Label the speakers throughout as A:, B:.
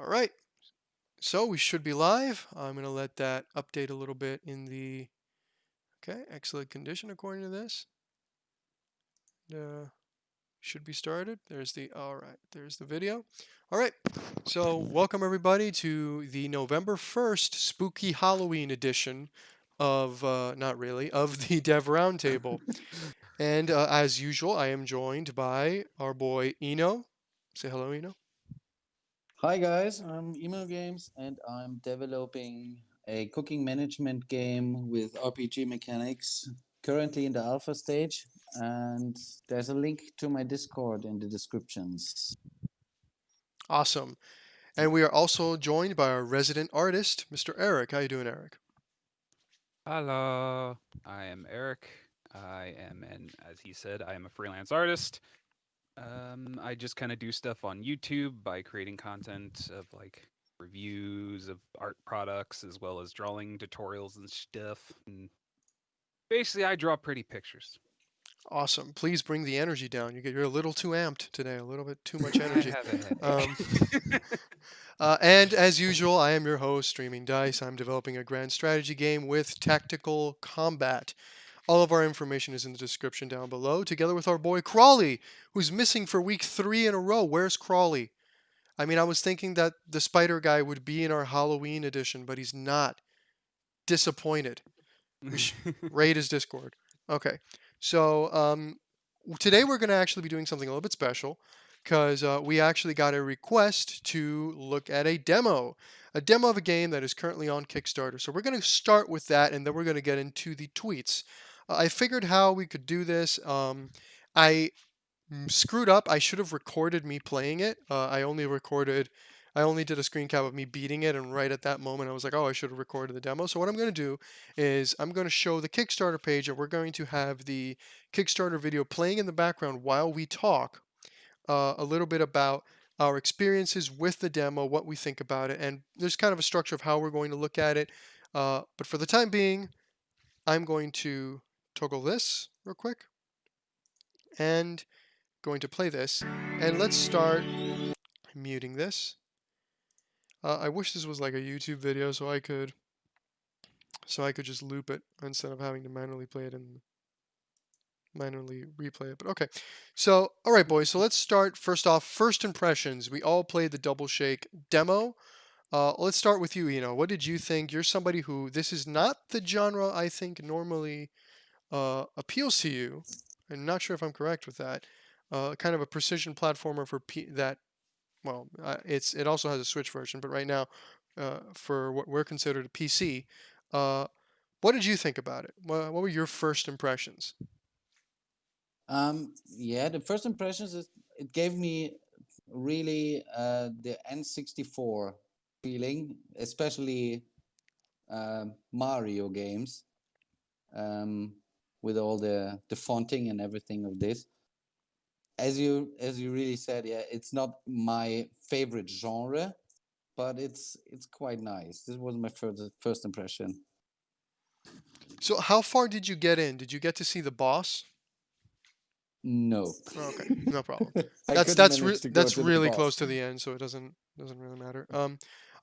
A: All right, so we should be live. I'm going to let that update a little bit in the, okay, excellent condition according to this. Should be started. All right, there's the video. All right, so welcome everybody to the November 1st spooky Halloween edition of, not really, of the Dev Roundtable. And as usual, I am joined by our boy Eno. Say hello, Eno.
B: Hi guys, I'm Enogames and I'm developing a cooking management game with RPG mechanics currently in the alpha stage, and there's a link to my Discord in the descriptions.
A: Awesome. And we are also joined by our resident artist, Mr. Eric. How you doing, Eric?
C: Hello, I am Eric. As he said, I am a freelance artist. I just kind of do stuff on YouTube by creating content of like reviews of art products as well as drawing tutorials and stuff. And basically, I draw pretty pictures.
A: Awesome. Please bring the energy down. You're a little too amped today, a little bit too much
C: I
A: energy.
C: have a headache.
A: Um, and as usual, I am your host, Streaming Dice. I'm developing a grand strategy game with tactical combat. All of our information is in the description down below, together with our boy Crawly, who's missing for week 3 in a row. Where's Crawly? I mean, I was thinking that the spider guy would be in our Halloween edition, but he's not. Disappointed. We should raid his Discord. Okay. So today we're going to actually be doing something a little bit special because we actually got a request to look at a demo of a game that is currently on Kickstarter. So we're going to start with that, and then we're going to get into the tweets. I figured how we could do this. I screwed up. I should have recorded me playing it. I only did a screen cap of me beating it, and right at that moment, I was like, oh, I should have recorded the demo. So what I'm going to do is I'm going to show the Kickstarter page, and we're going to have the Kickstarter video playing in the background while we talk a little bit about our experiences with the demo, what we think about it, and there's kind of a structure of how we're going to look at it. But for the time being, I'm going to toggle this real quick and going to play this. And let's start muting this. I wish this was like a YouTube video so I could just loop it instead of having to manually play it and manually replay it. But okay. So, all right, boys. So let's start first off. First impressions. We all played the Double Shake demo. Let's start with you, Eno. What did you think? You're somebody who this is not the genre I think normally appeals to you. I'm not sure if I'm correct with that. Kind of a precision platformer for that. Well, it also has a Switch version, but right now, for what we're considered a PC, uh, what did you think about it? What were your first impressions?
B: Yeah, the first impressions is it gave me really the N64 feeling, especially Mario games, um, with all the fonting and everything of this. As you really said, yeah, it's not my favorite genre, but it's quite nice. This was my first impression.
A: So, how far did you get in? Did you get to see the boss?
B: No,
A: Okay, no problem.
B: I couldn't manage to go
A: That's
B: to the
A: really close
B: boss.
A: to the end, so it doesn't really matter.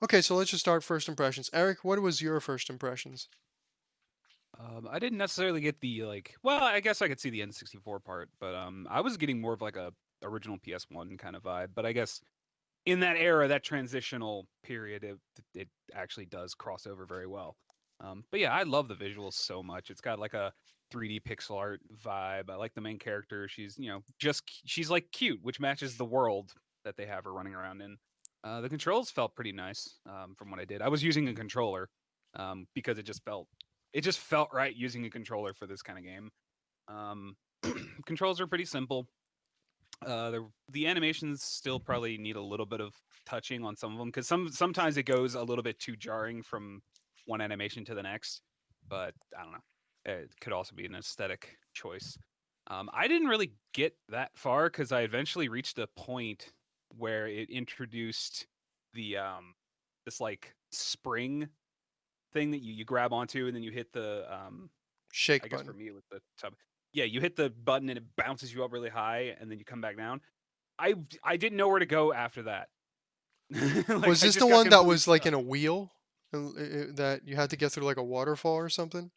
A: Okay, so let's just start first impressions. Eric, what was your first impressions?
C: I didn't necessarily get the like. Well, I guess I could see the N64 part, but I was getting more of like a original PS1 kind of vibe. But I guess in that era, that transitional period, it actually does cross over very well. But yeah, I love the visuals so much. It's got like a 3D pixel art vibe. I like the main character. She's she's like cute, which matches the world that they have her running around in. The controls felt pretty nice from what I did. I was using a controller because it just felt right using a controller for this kind of game. Um, controls are pretty simple. The animations still probably need a little bit of touching on some of them because sometimes it goes a little bit too jarring from one animation to the next. But I don't know. It could also be an aesthetic choice. I didn't really get that far because I eventually reached a point where it introduced the this like spring thing that you grab onto and then you hit the I
A: Shake
C: guess for
A: button.
C: me it was the tub. Yeah, you hit the button and it bounces you up really high and then you come back down. I didn't know where to go after that. Like,
A: Was
C: I
A: this
C: just
A: the
C: got
A: one that
C: completely
A: was like in
C: stuck.
A: a wheel that you had to get through like a waterfall or something?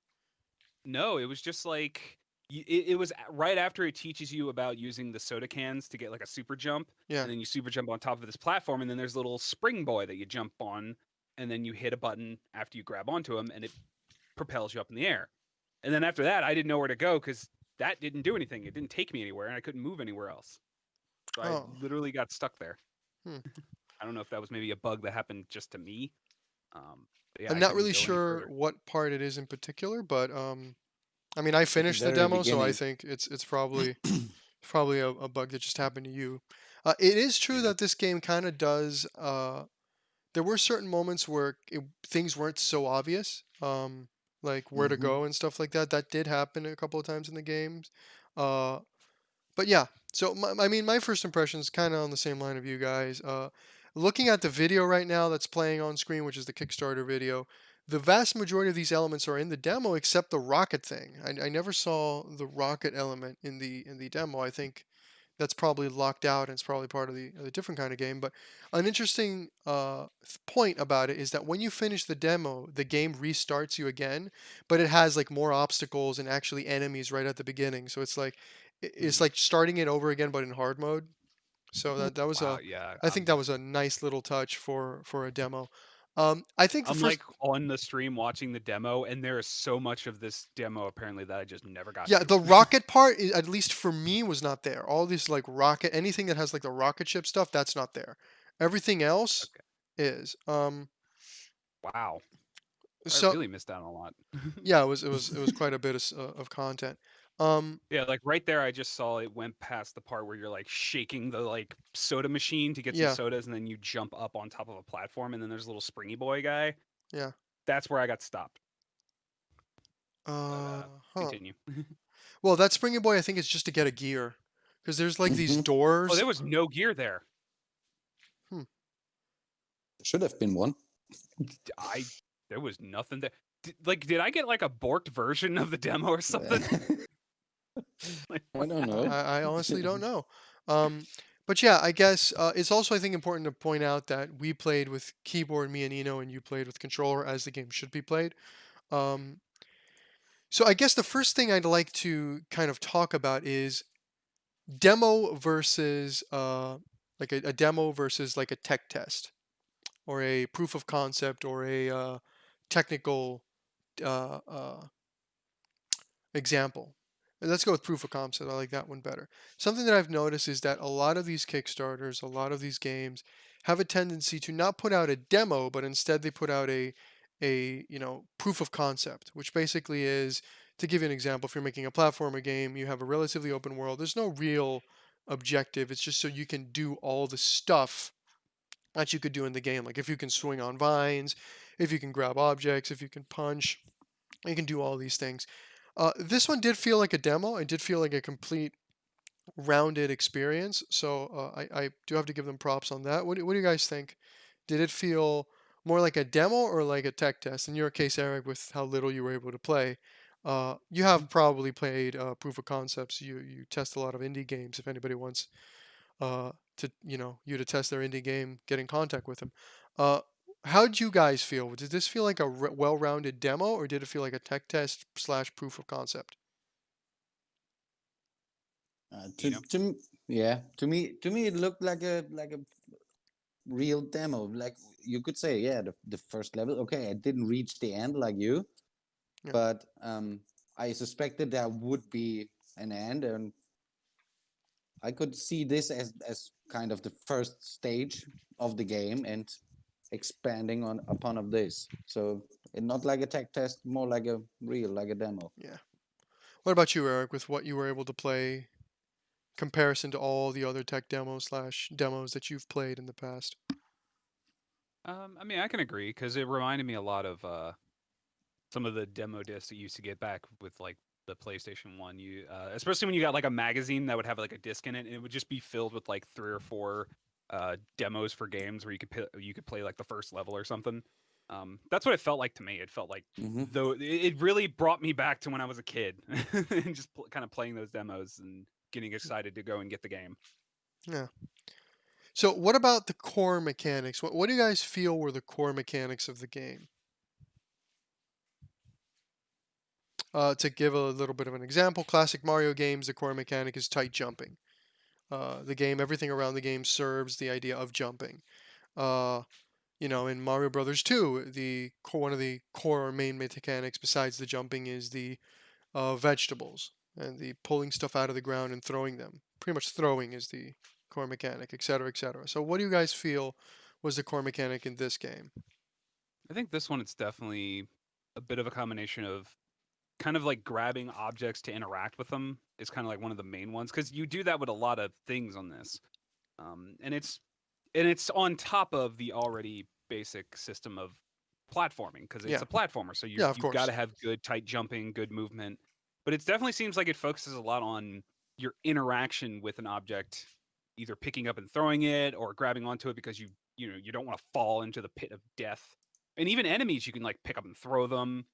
C: No, it was just like it was right after it teaches you about using the soda cans to get like a super jump,
A: Yeah.
C: and then you super jump on top of this platform, and then there's a little spring boy that you jump on, and then you hit a button after you grab onto him, and it propels you up in the air. And then after that, I didn't know where to go because that didn't do anything. It didn't take me anywhere, and I couldn't move anywhere else. So I
A: Oh.
C: literally got stuck there.
A: Hmm.
C: I don't know if that was maybe a bug that happened just to me. But yeah,
A: I'm
C: I
A: not
C: couldn't
A: really
C: go any
A: sure
C: further.
A: what part it is in particular, but I mean, I
B: At the
A: finished the
B: very
A: demo, so I
B: beginning.
A: think it's probably a bug that just happened to you. It is true
C: Yeah.
A: that this game kind of does. There were certain moments where things weren't so obvious, like where to
B: Hmm.
A: go and stuff like that. That did happen a couple of times in the games. Uh, but yeah, so I mean, my first impression is kind of on the same line of you guys. Looking at the video right now that's playing on screen, which is the Kickstarter video, the vast majority of these elements are in the demo except the rocket thing. I never saw the rocket element in the demo. I think that's probably locked out and it's probably part of the different kind of game. But an interesting point about it is that when you finish the demo, the game restarts you again, but it has like more obstacles and actually enemies right at the beginning. So it's like it's
C: Mhm.
A: like starting it over again, but in hard mode. So that was
C: Wow.
A: a
C: Yeah.
A: I think that was a nice little touch for a demo. I think the
C: I'm
A: first
C: like on the stream watching the demo, and there is so much of this demo apparently that I just never got
A: yeah,
C: to.
A: the rocket part, at least for me, was not there. All these like rocket, anything that has like the rocket ship stuff, that's not there. Everything else
C: Okay.
A: is.
C: Wow. I
A: So
C: really missed out on a lot.
A: yeah, it was quite a bit of content. Um,
C: Yeah, like right there, I just saw it went past the part where you're like shaking the like soda machine to get some
A: yeah,
C: sodas, and then you jump up on top of a platform, and then there's a little springy boy guy.
A: yeah.
C: That's where I got stopped. But
A: Huh.
C: continue.
A: Well, that Springy Boy, I think, is just to get a gear, because there's like these
B: Hmm.
C: Oh,
A: doors.
C: there was no gear there.
A: Hmm.
B: Should have been one.
C: I there was nothing there. Did I get like a borked version of the demo or something? Like
B: I
C: what
B: don't know.
C: happened?
A: I honestly don't know. Um, but yeah, I guess it's also I think important to point out that we played with keyboard, me and Eno, and you played with controller as the game should be played. Um, so I guess the first thing I'd like to kind of talk about is demo versus like a demo versus like a tech test or a proof of concept or a technical uh, uh, example. Let's go with proof of concept. I like that one better. Something that I've noticed is that a lot of these Kickstarters, a lot of these games have a tendency to not put out a demo, but instead they put out a proof of concept, which basically is, to give you an example, if you're making a platformer game, you have a relatively open world. There's no real objective. It's just so you can do all the stuff that you could do in the game. Like if you can swing on vines, if you can grab objects, if you can punch, you can do all these things. This one did feel like a demo. It did feel like a complete rounded experience. So I do have to give them props on that. What do you guys think? Did it feel more like a demo or like a tech test? In your case, Eric, with how little you were able to play, you have probably played proof of concepts. You test a lot of indie games. If anybody wants to you to test their indie game, get in contact with them. Uh, how'd you guys feel? Did this feel like a well-rounded demo, or did it feel like a tech test slash proof of concept?
B: Uh,
C: You
B: to
C: know?
B: to m- yeah, to me it looked like a real demo. Like you could say, yeah, the first level. Okay, I didn't reach the end like you,
A: Yeah,
B: but I suspected there would be an end, and I could see this as kind of the first stage of the game and expanding on upon of this. So not like a tech test, more like a real, like a demo.
A: yeah. What about you, Eric? With what you were able to play, comparison to all the other tech demos slash demos that you've played in the past?
C: I mean, I can agree because it reminded me a lot of some of the demo discs that you used to get back with like the PlayStation One. You, especially when you got like a magazine that would have like a disc in it, and it would just be filled with like 3 or 4 demos for games where you could play like the first level or something. That's what it felt like to me. It felt like
B: Hmm.
C: though it really brought me back to when I was a kid and just kind of playing those demos and getting excited to go and get the game.
A: Yeah. So what about the core mechanics? What do you guys feel were the core mechanics of the game? To give a little bit of an example, classic Mario games, the core mechanic is tight jumping. The game, everything around the game serves the idea of jumping. Uh, in Mario Brothers 2, one of the core or main mechanics besides the jumping is the vegetables and the pulling stuff out of the ground and throwing them. Pretty much throwing is the core mechanic, etc., etc. So, what do you guys feel was the core mechanic in this game?
C: I think this one it's definitely a bit of a combination of kind of like grabbing objects to interact with them is kind of like one of the main ones because you do that with a lot of things on this, and it's on top of the already basic system of platforming because it's
A: Yeah,
C: a platformer. So
A: yeah, of
C: you've got
A: course.
C: to have good tight jumping, good movement, but it definitely seems like it focuses a lot on your interaction with an object, either picking up and throwing it or grabbing onto it because you don't want to fall into the pit of death. And even enemies, you can like pick up and throw them.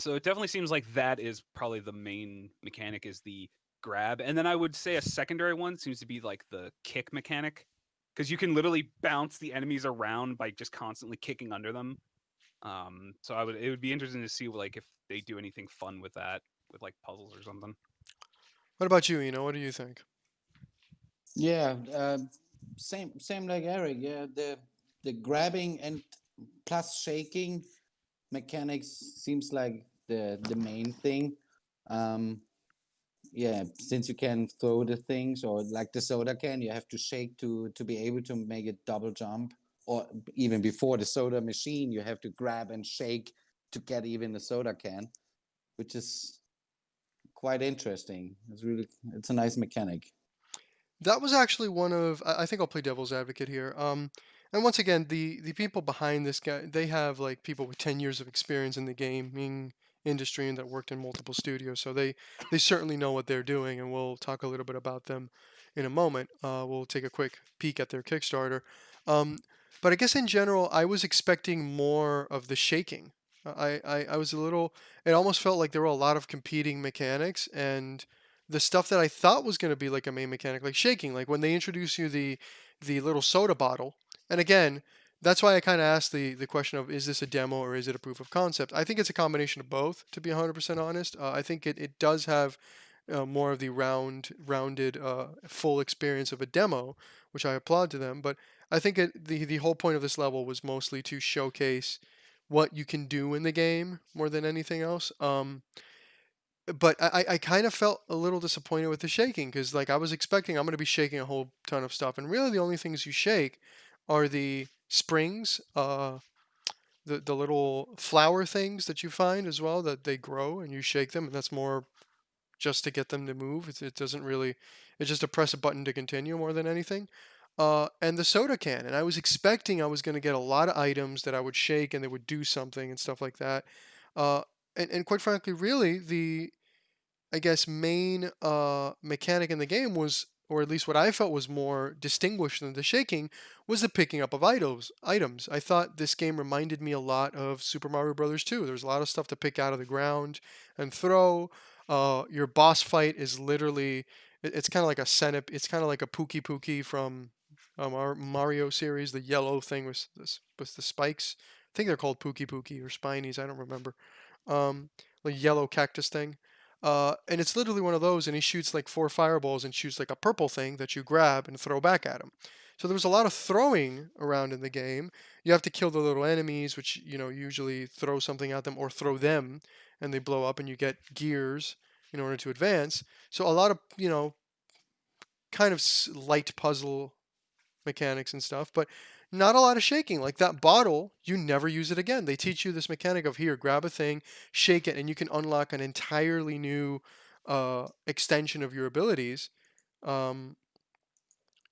C: So it definitely seems like that is probably the main mechanic is the grab. And then I would say a secondary one seems to be like the kick mechanic because you can literally bounce the enemies around by just constantly kicking under them. So it would be interesting to see like if they do anything fun with that with like puzzles or something.
A: What about you? What do you think?
B: Yeah, same like Eric. Yeah, the grabbing and plus shaking mechanics seems like the main thing. Um, yeah, since you can throw the things or like the soda can, you have to shake to be able to make it double jump. Or even before the soda machine, you have to grab and shake to get even the soda can, which is quite interesting. It's a nice mechanic.
A: That was actually one of I think I'll play devil's advocate here. And once again, the people behind this guy, they have like people with 10 years of experience in the gaming industry and that worked in multiple studios, so they certainly know what they're doing, and we'll talk a little bit about them in a moment. We'll take a quick peek at their Kickstarter. Um, but I guess in general, I was expecting more of the shaking. I was a little. It almost felt like there were a lot of competing mechanics and the stuff that I thought was going to be like a main mechanic, like shaking, like when they introduce you the little soda bottle. And again, that's why I kind of asked the question of is this a demo or is it a proof of concept? I think it's a combination of both, to be 100% honest. I think it does have more of the rounded, full experience of a demo, which I applaud to them. But I think the whole point of this level was mostly to showcase what you can do in the game more than anything else. But I kind of felt a little disappointed with the shaking because like I was expecting I'm going to be shaking a whole ton of stuff, and really the only things you shake are the springs, the little flower things that you find as well that they grow and you shake them, and that's more just to get them to move. It doesn't really, it's just to press a button to continue more than anything. And the soda can, and I was expecting I was going to get a lot of items that I would shake and they would do something and stuff like that. Uh, and quite frankly, really the I guess, main mechanic in the game was, or at least what I felt was more distinguished than the shaking, was the picking up of items. I thought this game reminded me a lot of Super Mario Brothers 2. There's a lot of stuff to pick out of the ground and throw. Your boss fight is literally, it's kind of like a centip. It's kind of like a Pookie Pookie from our Mario series, the yellow thing with the spikes. I think they're called Pookie Pookie or Spinies. I don't remember. Um, like yellow cactus thing. And it's literally one of those, and he shoots like 4 fireballs and shoots like a purple thing that you grab and throw back at him. So there was a lot of throwing around in the game. You have to kill the little enemies, which usually throw something at them or throw them, and they blow up, and you get gears in order to advance. So a lot of kind of light puzzle mechanics and stuff, but not a lot of shaking. Like that bottle, you never use it again. They teach you this mechanic of here, grab a thing, shake it, and you can unlock an entirely new extension of your abilities. Um,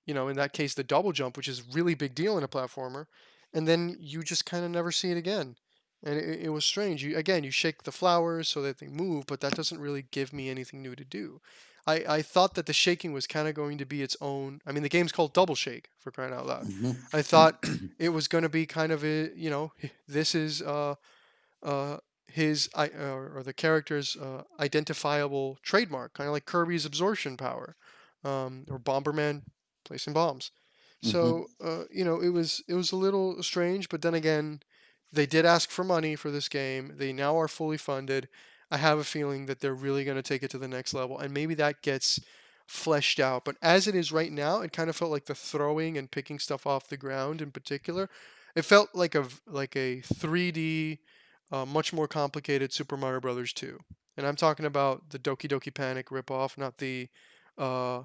A: in that case, the double jump, which is a really big deal in a platformer, and then you just kind of never see it again. And it was strange. You shake the flowers so that they move, but that doesn't really give me anything new to do. I thought that the shaking was kind of going to be its own. I mean, the game's called Double Shake for crying out loud.
B: Mhm.
A: I thought it was going to be kind of this is uh, or the character's identifiable trademark, kind of like Kirby's absorption power, or Bomberman placing bombs.
B: Mm-hmm.
A: So it was a little strange, but then again, they did ask for money for this game. They now are fully funded. I have a feeling that they're really going to take it to the next level, and maybe that gets fleshed out. But as it is right now, it kind of felt like the throwing and picking stuff off the ground in particular. It felt like a 3D, much more complicated Super Mario Brothers 2. And I'm talking about the Doki Doki Panic ripoff, uh,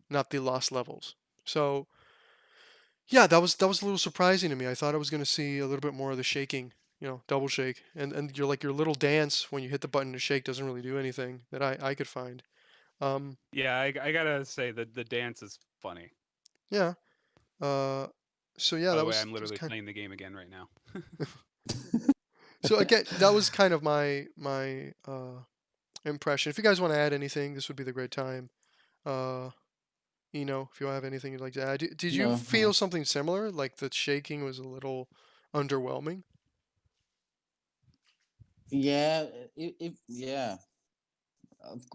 A: not the Lost Levels. So yeah, that was a little surprising to me. I thought I was going to see a little bit more of the shaking, double shake, and your little dance when you hit the button to shake doesn't really do anything that I could find. Um,
C: Yeah, I gotta say that the dance is funny.
A: yeah. Uh, so yeah,
C: By the
A: that
C: way,
A: was
C: I'm
A: that was
C: literally
A: kind.
C: playing the game again right now.
A: So again, that was kind of my impression. If you guys want to add anything, this would be the great time. Uh, if you have anything you'd like to add, did you
B: No,
A: feel
B: no.
A: something similar? Like the shaking was a little underwhelming?
B: Yeah, if yeah,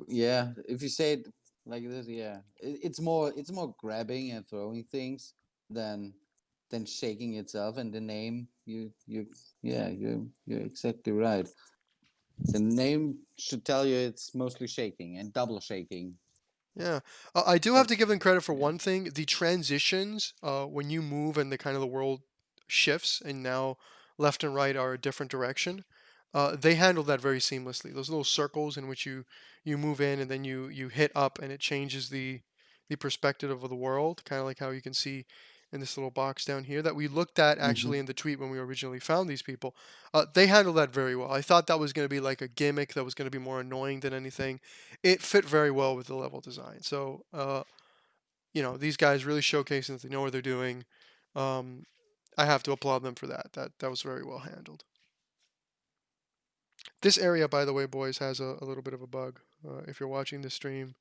B: yeah. If you say it like this, yeah, it's more grabbing and throwing things than than shaking itself. And the name, yeah, you're exactly right. The name should tell you it's mostly shaking and double shaking.
A: Yeah, I do have
B: But
A: to give them credit for
B: yeah.
A: one thing: the transitions, when you move and the kind of the world shifts, and now left and right are a different direction. They handled that very seamlessly. Those little circles in which you move in, and then you hit up, and it changes the perspective of the world, kind of like how you can see in this little box down here that we looked at
B: Mm-hmm.
A: actually in the tweet when we originally found these people. They handled that very well. I thought that was going to be like a gimmick that was going to be more annoying than anything. It fit very well with the level design. So, these guys really showcasing that they know what they're doing. Um, I have to applaud them for that. That was very well handled. This area, by the way, boys, has a little bit of a bug. If you're watching the stream,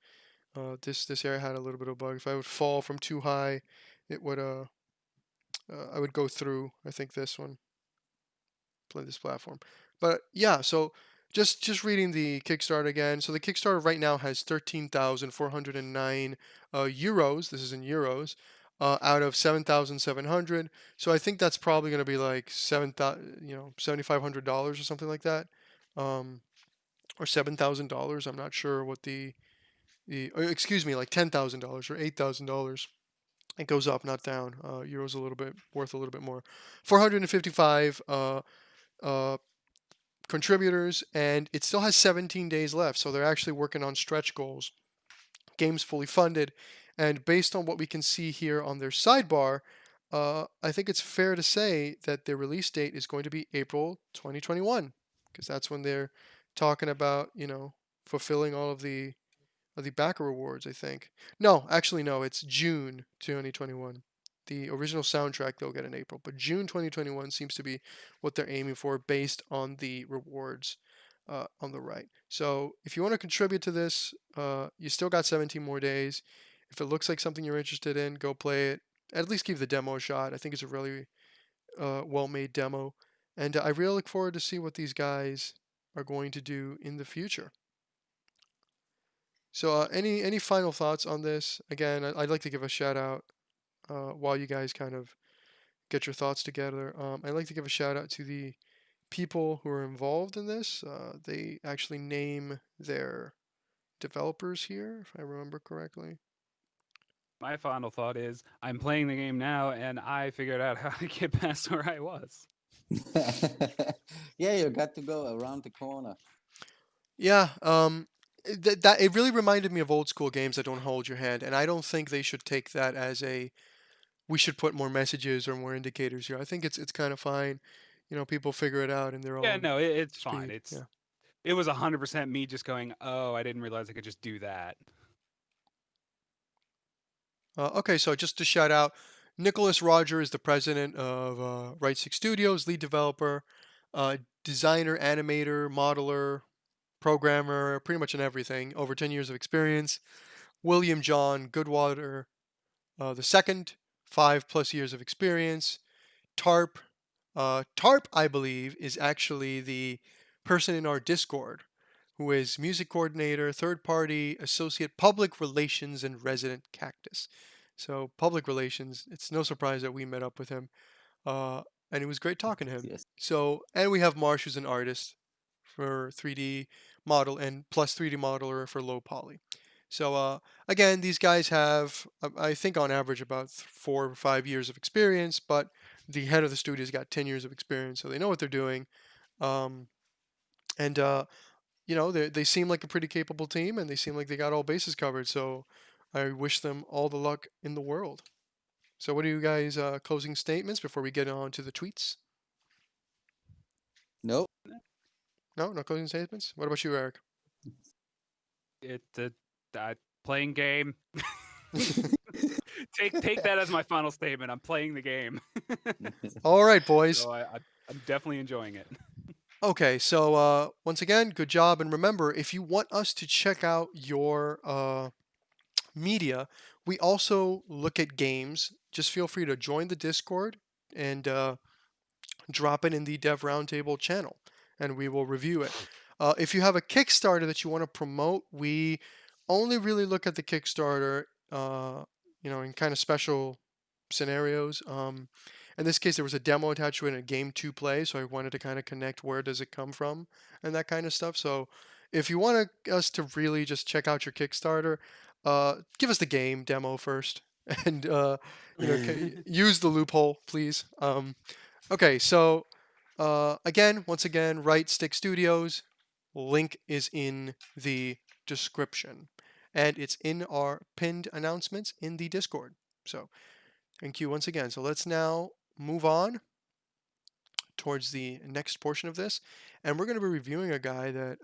A: this area had a little bit of a bug. If I would fall from too high, it would I would go through. I think this one. Play this platform. But yeah, so just reading the Kickstarter again. So the Kickstarter right now has 13,409 euros. This is in euros. Out of 7,700. So I think that's probably going to be like $7,500 or something like that, um, or $7,000. I'm not sure what excuse me, like $10,000 or $8,000. It goes up, not down. Euros a little bit worth a little bit more. 455 uh, contributors, and it still has 17 days left. So they're actually working on stretch goals. Game's fully funded, and based on what we can see here on their sidebar, I think it's fair to say that their release date is going to be April 2021, because that's when they're talking about fulfilling all of the backer rewards, I think. No, actually, no, it's June 2021. The original soundtrack they'll get in April, but June 2021 seems to be what they're aiming for based on the rewards on the right. So if you want to contribute to this, you still got 17 more days. If it looks like something you're interested in, go play it. At least give the demo a shot. I think it's a really well-made demo, and I really look forward to see what these guys are going to do in the future. So, any final thoughts on this? Again, I'd like to give a shout out while you guys kind of get your thoughts together. I'd like to give a shout out to the people who are involved in this. They actually name their developers here, if I remember correctly.
C: My final thought is I'm playing the game now and I figured out how to get past where I was.
B: Yeah, you got to go around the corner.
A: Yeah, that it really reminded me of old school games that don't hold your hand, and I don't think they should take that as a we should put more messages or more indicators here. I think it's kind of fine. People figure it out in their
C: Yeah,
A: own
C: no, it's fine.
A: speed. Yeah.
C: It was 100% me just going, "Oh, I didn't realize I could just do that."
A: Okay, so just to shout out, Nicholas Roger is the president of Right Six Studios, lead developer, designer, animator, modeler, programmer, pretty much in everything. Over 10 years of experience. William John Goodwater, the second, 5+ years of experience. Tarp. Tarp, I believe, is actually the person in our Discord who is music coordinator, third party, associate public relations, and resident cactus. So public relations. It's no surprise that we met up with him, and it was great talking to him.
B: Yes.
A: So, and we have Marsh, who's an artist for 3D model and plus 3D modeler for low poly. So again, these guys have, I think, on average about 4 or 5 years of experience, but the head of the studio's got 10 years of experience, so they know what they're doing. Um, and they seem like a pretty capable team, and they seem like they got all bases covered. So I wish them all the luck in the world. So what are you guys' closing statements before we get on to the tweets?
B: Nope.
A: No, no closing statements. What about you, Eric?
C: Playing game. Take that as my final statement. I'm playing the game.
A: All right, boys.
C: So I'm definitely enjoying it.
A: Okay, so once again, good job. And remember, if you want us to check out your media, we also look at games. Just feel free to join the Discord and drop it in the Dev Roundtable channel, and we will review it. If you have a Kickstarter that you want to promote, we only really look at the Kickstarter, in kind of special scenarios. In this case, there was a demo attached to it and a game to play, so I wanted to kind of connect where does it come from and that kind of stuff. So if you want us to really just check out your Kickstarter, give us the game demo first, and use the loophole, please. Okay, so once again, Right Stick Studios. Link is in the description, and it's in our pinned announcements in the Discord. So thank you once again. So let's now move on towards the next portion of this, and we're going to be reviewing a guy that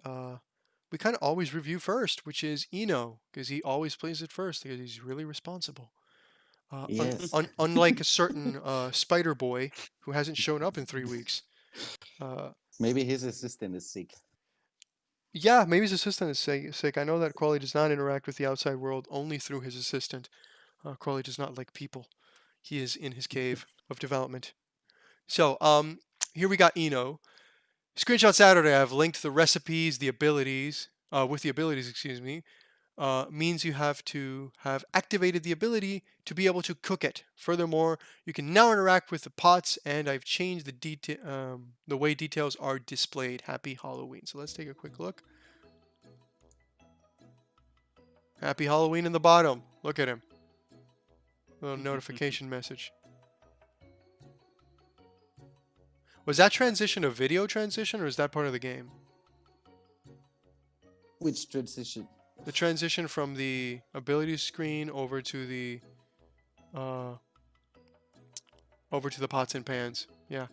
A: we kind of always review first, which is Eno, because he always plays it first because he's really responsible.
B: Yes.
A: Unlike a certain Spider Boy who hasn't shown up in 3 weeks.
B: Maybe his assistant is sick.
A: Yeah, maybe his assistant is sick. I know that Crawly does not interact with the outside world only through his assistant. Crawly does not like people. He is in his cave of development. So, here we got Eno. Screenshot Saturday, I've linked the recipes, the abilities, with the abilities, excuse me, means you have to have activated the ability to be able to cook it. Furthermore, you can now interact with the pots, and I've changed the way details are displayed. Happy Halloween. So let's take a quick look. Happy Halloween in the bottom. Look at him. Little notification message. Was that transition a video transition, or is that part of the game?
B: Which transition?
A: The transition from the abilities screen over to the pots and pans. Yeah.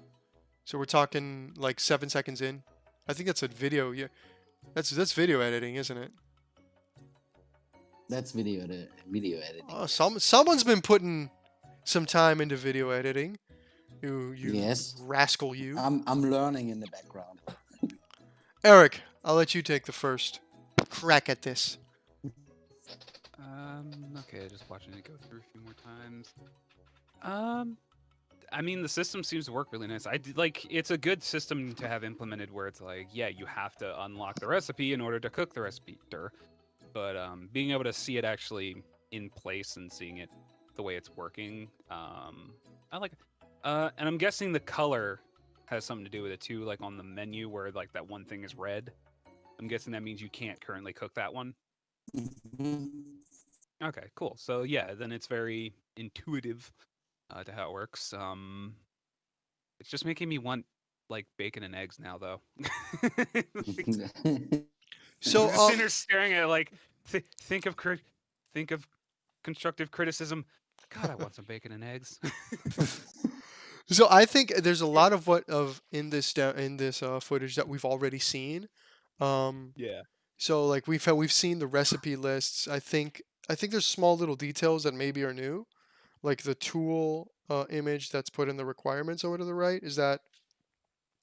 A: So we're talking like 7 seconds in. I think that's a video. Yeah. That's video editing, isn't it?
B: That's video editing.
A: Oh, someone's been putting some time into video editing. You
B: Yes.
A: rascal, you.
B: I'm learning in the background.
A: Eric, I'll let you take the first crack at this.
C: Okay, just watching it go through a few more times. I mean, the system seems to work really nice. It's a good system to have implemented where it's like, yeah, you have to unlock the recipe in order to cook the recipe. But being able to see it actually in place and seeing it the way it's working, I like it. And I'm guessing the color has something to do with it too, like on the menu where like that one thing is red. I'm guessing that means you can't currently cook that one. Okay, cool. So yeah, then it's very intuitive to how it works. It's just making me want like bacon and eggs now, though.
A: So
C: the sinner's staring at it like, think of constructive criticism. God, I want some bacon and eggs.
A: So I think there's a lot of in this footage that we've already seen.
C: Yeah.
A: So like we've seen the recipe lists. I think there's small little details that maybe are new, like the tool image that's put in the requirements over to the right.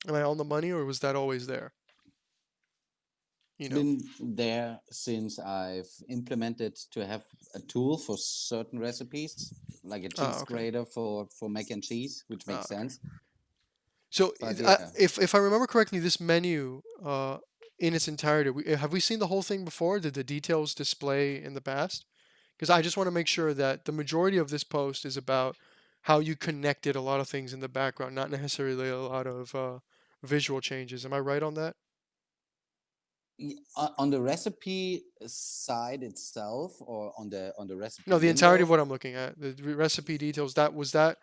A: Am I on the money, or was that always there?
B: It's been there since I've implemented to have a tool for certain recipes, like a cheese grater for mac and cheese, which makes sense.
A: So if I remember correctly, this menu in its entirety, have we seen the whole thing before? Did the details display in the past? because I just want to make sure that the majority of this post is about how you connected a lot of things in the background, not necessarily a lot of visual changes. Am I right on that?
B: On the recipe side itself, or on the recipe
A: No, the entirety of
B: window.
A: what I'm looking at, the recipe details. That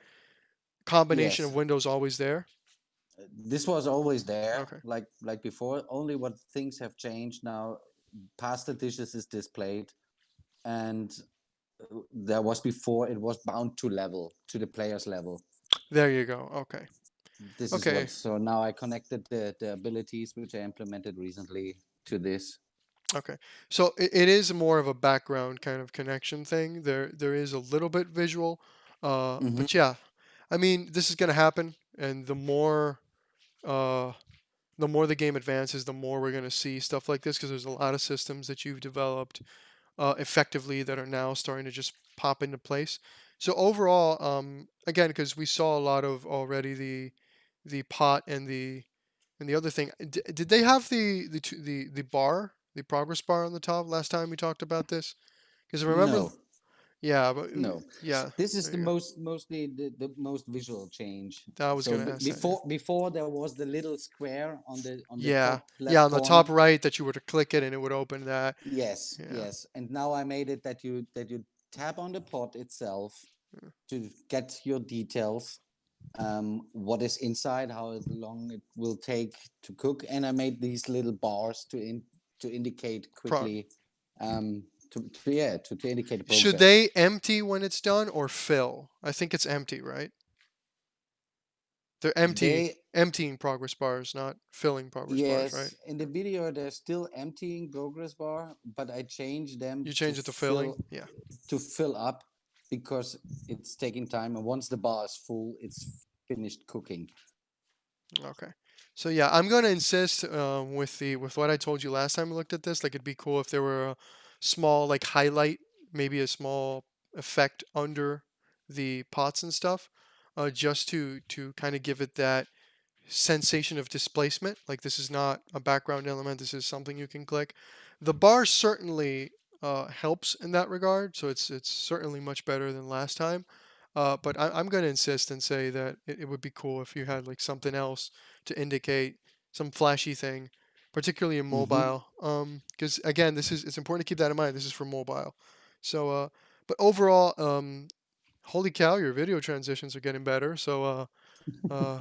A: combination of
B: Yes,
A: windows always there?
B: this was always there,
A: Okay.
B: like before. Only what things have changed now. Pasta dishes is displayed, and there was before it was bound to level to the player's level.
A: There you go. Okay.
B: This is
A: Okay.
B: what. So now I connected the abilities which I implemented recently to this.
A: Okay. So it is more of a background kind of connection thing. There is a little bit visual,
B: Hmm.
A: but yeah, I mean this is gonna happen, and uh, the more the game advances, the more we're gonna see stuff like this because there's a lot of systems that you've developed effectively that are now starting to just pop into place. So overall, again, because we saw a lot of already the pot and the other thing, did they have the bar, the progress bar on the top last time we talked about this? Because I remember,
B: No,
A: yeah, but
B: no.
A: yeah,
B: This is
A: there
B: the
A: you go.
B: mostly the most visual change.
A: That was
B: So
A: gonna ask that. Yeah,
B: before there was the little square on the
A: yeah,
B: top
A: yeah,
B: left
A: on the top
B: corner.
A: right that you were to click it and it would open that.
B: Yes,
A: Yeah,
B: yes. And now I made it that you tap on the pot itself
A: yeah.
B: to get your details, what is inside, how long it will take to cook, and I made these little bars to indicate
A: Pro-
B: quickly, yeah, to indicate
A: Should
B: progress.
A: they empty when it's done or fill? I think it's empty, right? They're
B: They
A: emptying progress bars, not filling progress bars, right?
B: Yes, in the video they're still emptying progress bar, but I changed them
A: You change it to filling? Yeah.
B: to fill up because it's taking time, and once the bar is full, it's finished cooking.
A: Okay. So yeah, I'm going to insist with what I told you last time we looked at this. Like it'd be cool if there were a small like highlight, maybe a small effect under the pots and stuff, just to kind of give it that sensation of displacement. Like this is not a background element. This is something you can click. The bar certainly helps in that regard. So it's certainly much better than last time. I'm going to insist and say that it would be cool if you had like something else to indicate some flashy thing, particularly in
B: Hmm.
A: mobile. Because again, this is it's important to keep that in mind. This is for mobile. So, but overall, holy cow, your video transitions are getting better. So, uh,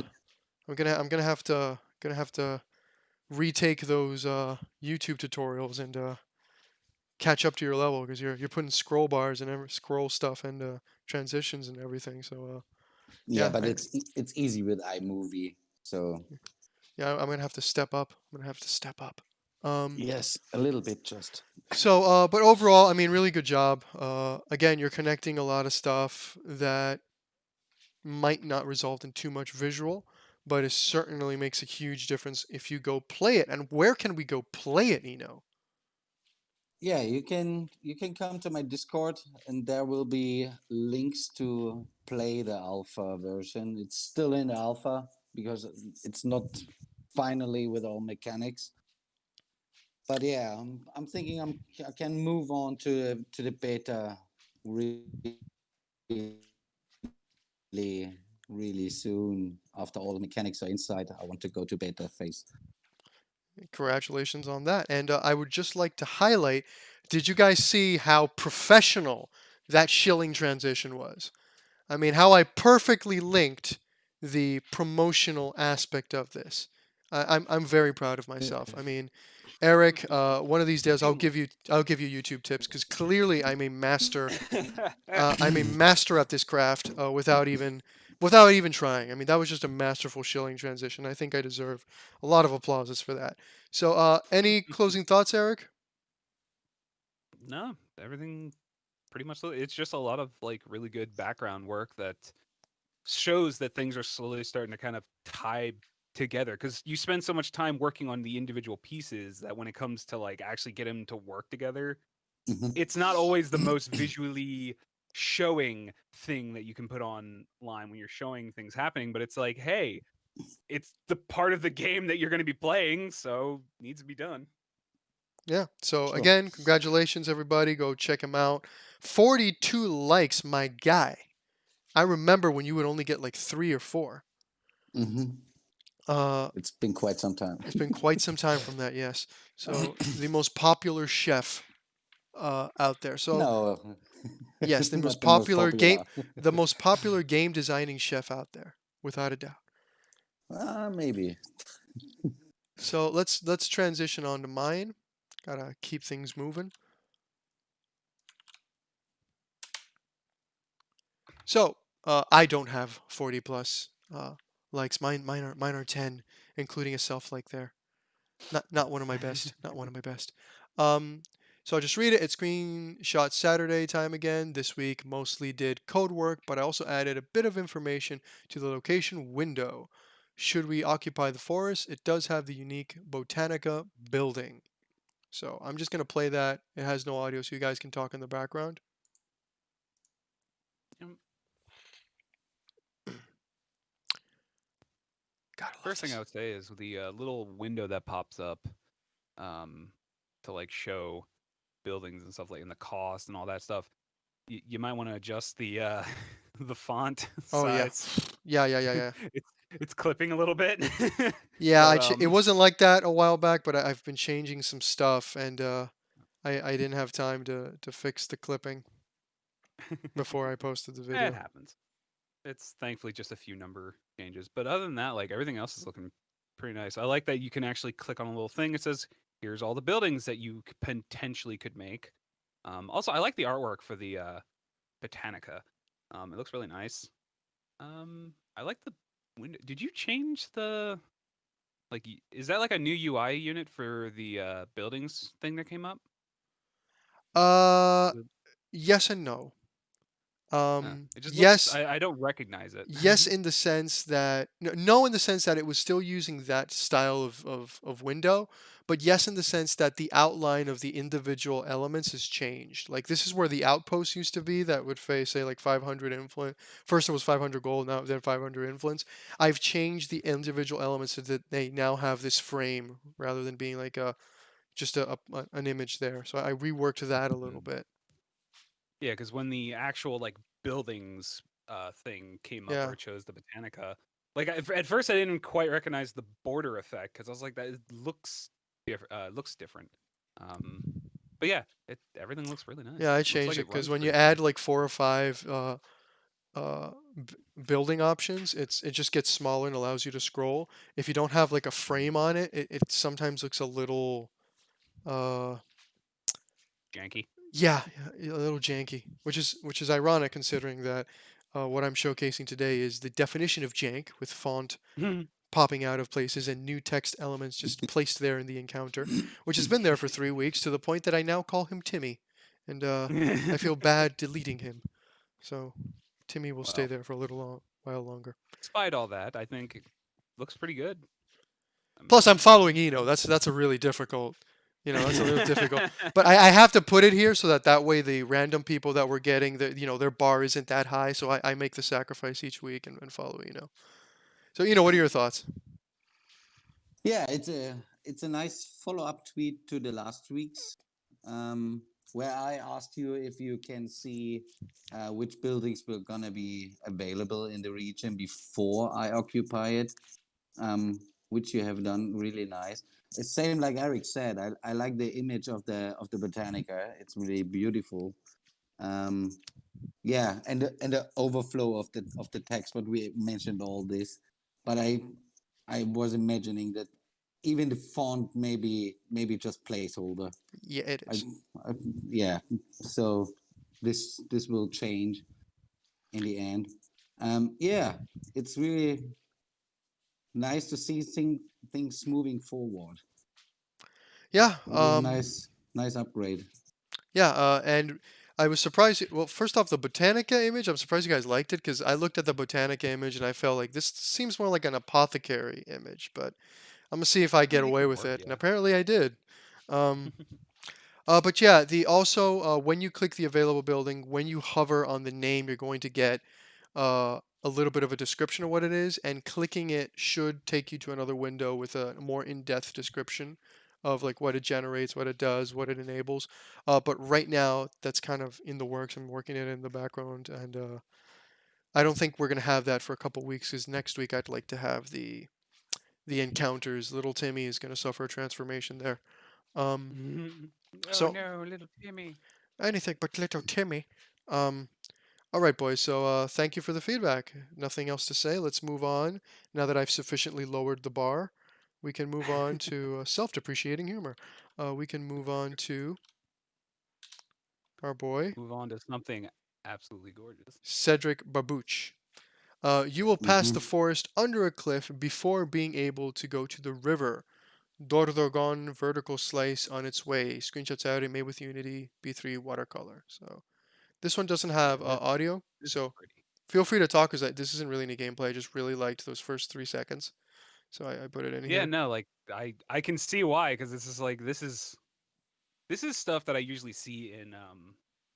A: I'm gonna have to retake those YouTube tutorials and catch up to your level because you're putting scroll bars and scroll stuff and transitions and everything. So
B: Yeah,
A: yeah,
B: but it's easy with iMovie. So
A: yeah, I'm gonna have to step up. I'm gonna have to step up. Um,
B: yes, a little bit just.
A: so but overall, I mean, really good job. Again, you're connecting a lot of stuff that might not result in too much visual, but it certainly makes a huge difference if you go play it. And where can we go play it, Eno?
B: Yeah, you can come to my Discord, and there will be links to play the alpha version. It's still in the alpha because it's not finally with all mechanics. But yeah, I'm thinking I can move on to the beta really really soon. After all the mechanics are inside, I want to go to beta phase.
A: Congratulations on that. And I would just like to highlight, did you guys see how professional that shilling transition was? I mean, how I perfectly linked the promotional aspect of this. I'm very proud of myself. I mean, Eric, one of these days I'll give you YouTube tips because clearly I'm a master at this craft without even trying. I mean, that was just a masterful shilling transition. I think I deserve a lot of applauses for that. So, any closing thoughts, Eric?
C: No, everything pretty much. It's just a lot of like really good background work that shows that things are slowly starting to kind of tie together because you spend so much time working on the individual pieces that when it comes to like actually get them to work together,
B: Mhm.
C: it's not always the most visually showing thing that you can put online when you're showing things happening, but it's like, hey, it's the part of the game that you're going to be playing, so needs to be done.
A: Yeah. So
B: Sure.
A: again, congratulations everybody. Go check him out. 42 likes, my guy. I remember when you would only get like 3 or 4.
B: Hmm.
A: Uh,
B: It's been quite some time.
A: it's been quite some time from that, yes. So the most popular chef out there. So
B: No,
A: yes,
B: not the most popular.
A: the most popular game designing chef out there, without a doubt.
B: Maybe.
A: So let's transition on to mine. Gotta keep things moving. So I don't have 40 plus likes. Mine are 10, including a self like there. Not one of my best. Not one of my best. Um, so I'll just read it. It's Screenshot Saturday time again. This week mostly did code work, but I also added a bit of information to the location window. Should we occupy the forest? It does have the unique Botanica building. So I'm just gonna play that. It has no audio, so you guys can talk in the background.
C: Um,
A: Gotta love
C: First thing
A: this.
C: I would say is the little window that pops up um, to like show buildings and stuff like and the cost and all that stuff. You might want to adjust the the font
A: Oh yeah,
C: size.
A: yeah.
C: It's clipping a little bit.
A: Yeah,
C: but
A: it wasn't like that a while back, but I've been changing some stuff, and I didn't have time to fix the clipping before I posted the
C: it
A: video.
C: happens. It's thankfully just a few number changes, but other than that, like everything else is looking pretty nice. I like that you can actually click on a little thing. It says, "Here's all the buildings that you potentially could make." Also, I like the artwork for the Botanica. It looks really nice. I like the window. Did you change the like? Is that like a new UI unit for the buildings thing that came up?
A: Uh,
C: The-
A: yes and no.
C: It just looks.
A: Yes,
C: I don't recognize it.
A: yes, in the sense that no, in the sense that it was still using that style of window, but yes, in the sense that the outline of the individual elements has changed. Like this is where the outpost used to be that would face say like 500 influence. First it was 500 gold, now then 500 influence. I've changed the individual elements so that they now have this frame rather than being like a just an image there. So I reworked that a little
C: Mm.
A: bit.
C: Yeah, because when the actual like buildings thing came up where
A: Yeah.
C: it shows the Botanica, like at first I didn't quite recognize the border effect because I was like, that looks different. Um, but yeah, everything looks really
A: Yeah,
C: nice.
A: I
C: Looks
A: changed
C: like
A: it
C: it
A: because
C: runs
A: when you
C: pretty good.
A: add like 4 or 5 building options, it just gets smaller and allows you to scroll. If you don't have like a frame on it, it sometimes looks a little uh
C: Janky.
A: yeah, a little janky, which is ironic considering that what I'm showcasing today is the definition of jank with font popping out of places and new text elements just placed there in the encounter, which has been there for 3 weeks to the point that I now call him Timmy, and I feel bad deleting him. So Timmy will stay
C: Well,
A: there for a while longer.
C: despite all that, I think it looks pretty good.
A: Plus, I'm following
C: Looks
A: Eno.
C: good.
A: That's a really difficult, that's a little difficult. But I have to put it here so that way the random people that we're getting, their bar isn't that high. So I make the sacrifice each week and follow Eno. So what are your thoughts?
B: Yeah, it's a nice follow-up tweet to the last week's, um, where I asked you if you can see which buildings were gonna be available in the region before I occupy it, which you have done really nice. It's same like Eric said. I like the image of the Botanica. It's really beautiful. Um, yeah, and the overflow of the text. But we mentioned all this, but I was imagining that even the font maybe just placeholder.
A: Yeah, it
B: I,
A: is.
B: I yeah. So this will change in the end. Yeah, it's really nice to see things moving forward.
A: Yeah.
B: It was a nice upgrade.
A: Yeah. And I was surprised. Well, first off, the Botanica image. I'm surprised you guys liked it because I looked at the Botanica image and I felt like this seems more like an apothecary image. But I'm gonna see if I get
C: It
A: away
C: could
A: with
C: work,
A: it, and
C: yeah.
A: apparently I did. Um, but yeah, the also when you click the available building, when you hover on the name, you're going to get a little bit of a description of what it is, and clicking it should take you to another window with a more in-depth description of like what it generates, what it does, what it enables. But right now, that's kind of in the works. I'm working it in the background, and I don't think we're gonna have that for a couple weeks. Because next week I'd like to have the encounters. Little Timmy is gonna suffer a transformation there. Um,
C: Oh
A: so
C: no, little Timmy.
A: anything but little Timmy. Um, all right, boys. So thank you for the feedback. Nothing else to say. Let's move on. Now that I've sufficiently lowered the bar, we can move on to self-depreciating humor. We can move on to our boy
C: Move on to something absolutely gorgeous.
A: Cedric Babouche. You will pass the
B: Hmm.
A: forest under a cliff before being able to go to the river. Dordogon vertical slice on its way. Screenshots out. Made with Unity B3 watercolor. So this one doesn't
C: Yeah,
A: have
C: this
A: audio,
C: this is
A: so
C: pretty.
A: feel free to talk because this isn't really any gameplay. I just really liked those first 3 seconds, so I put it in
C: Yeah,
A: here.
C: no, like I can see why, because this is stuff that I usually see in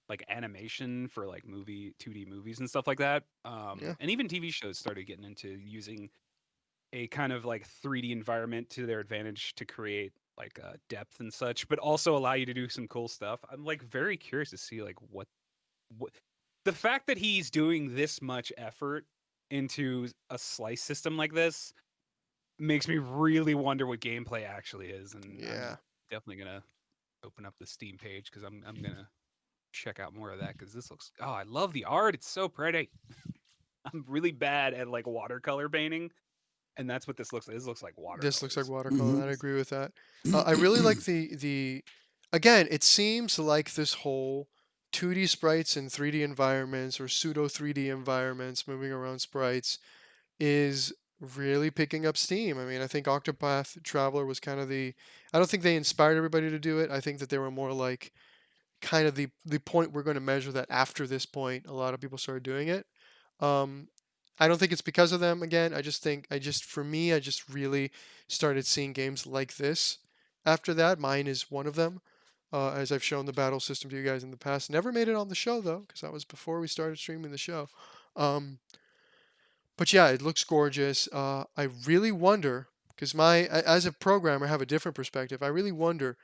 C: like animation for like 2D movies and stuff like that.
A: Yeah,
C: And even TV shows started getting into using a kind of like 3D environment to their advantage to create like depth and such, but also allow you to do some cool stuff. I'm like very curious to see like what the fact that he's doing this much effort into a slice system like this makes me really wonder what gameplay actually is, and
A: yeah.
C: I'm definitely gonna open up the Steam page because I'm gonna check out more of that because this looks. Oh, I love the art. It's so pretty. I'm really bad at like watercolor painting, and that's what this looks like. This looks like
A: This looks like
C: watercolors.
A: watercolor.
B: Hmm.
A: I agree with that. I really like the. Again, it seems like this whole 2D sprites and 3D environments or pseudo 3D environments moving around sprites is really picking up steam. I mean, I think Octopath Traveler was kind of the. I don't think they inspired everybody to do it. I think that they were more like kind of the point we're going to measure that after this point, a lot of people started doing it. Um, I don't think it's because of them. Again, I just think for me, I just really started seeing games like this. After that, mine is one of them. As I've shown the battle system to you guys in the past, never made it on the show though, because that was before we started streaming the show. Um, but yeah, it looks gorgeous. I really wonder, because as a programmer, I have a different perspective. I really wonder,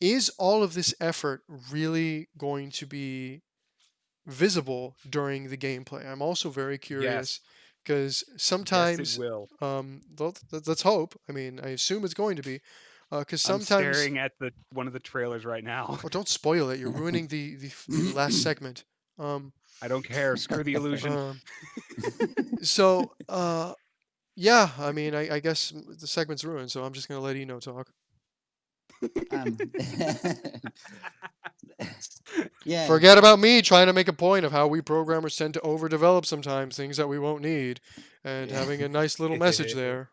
A: is all of this effort really going to be visible during the gameplay? I'm also very
C: Yes,
A: curious because
C: yes, it
A: sometimes,
C: will.
A: let's hope. I mean, I assume it's going to be, because
C: I'm
A: sometimes.
C: staring at the one of the trailers right now.
A: Oh, don't spoil it. You're ruining the last segment. Um,
C: I don't care. Screw the illusion.
A: um, so, yeah. I mean, I guess the segment's ruined, so I'm just gonna let Eno talk.
B: um, yeah,
A: Forget about me trying to make a point of how we programmers tend to overdevelop sometimes things that we won't need, and
B: yeah,
A: having a nice little message there.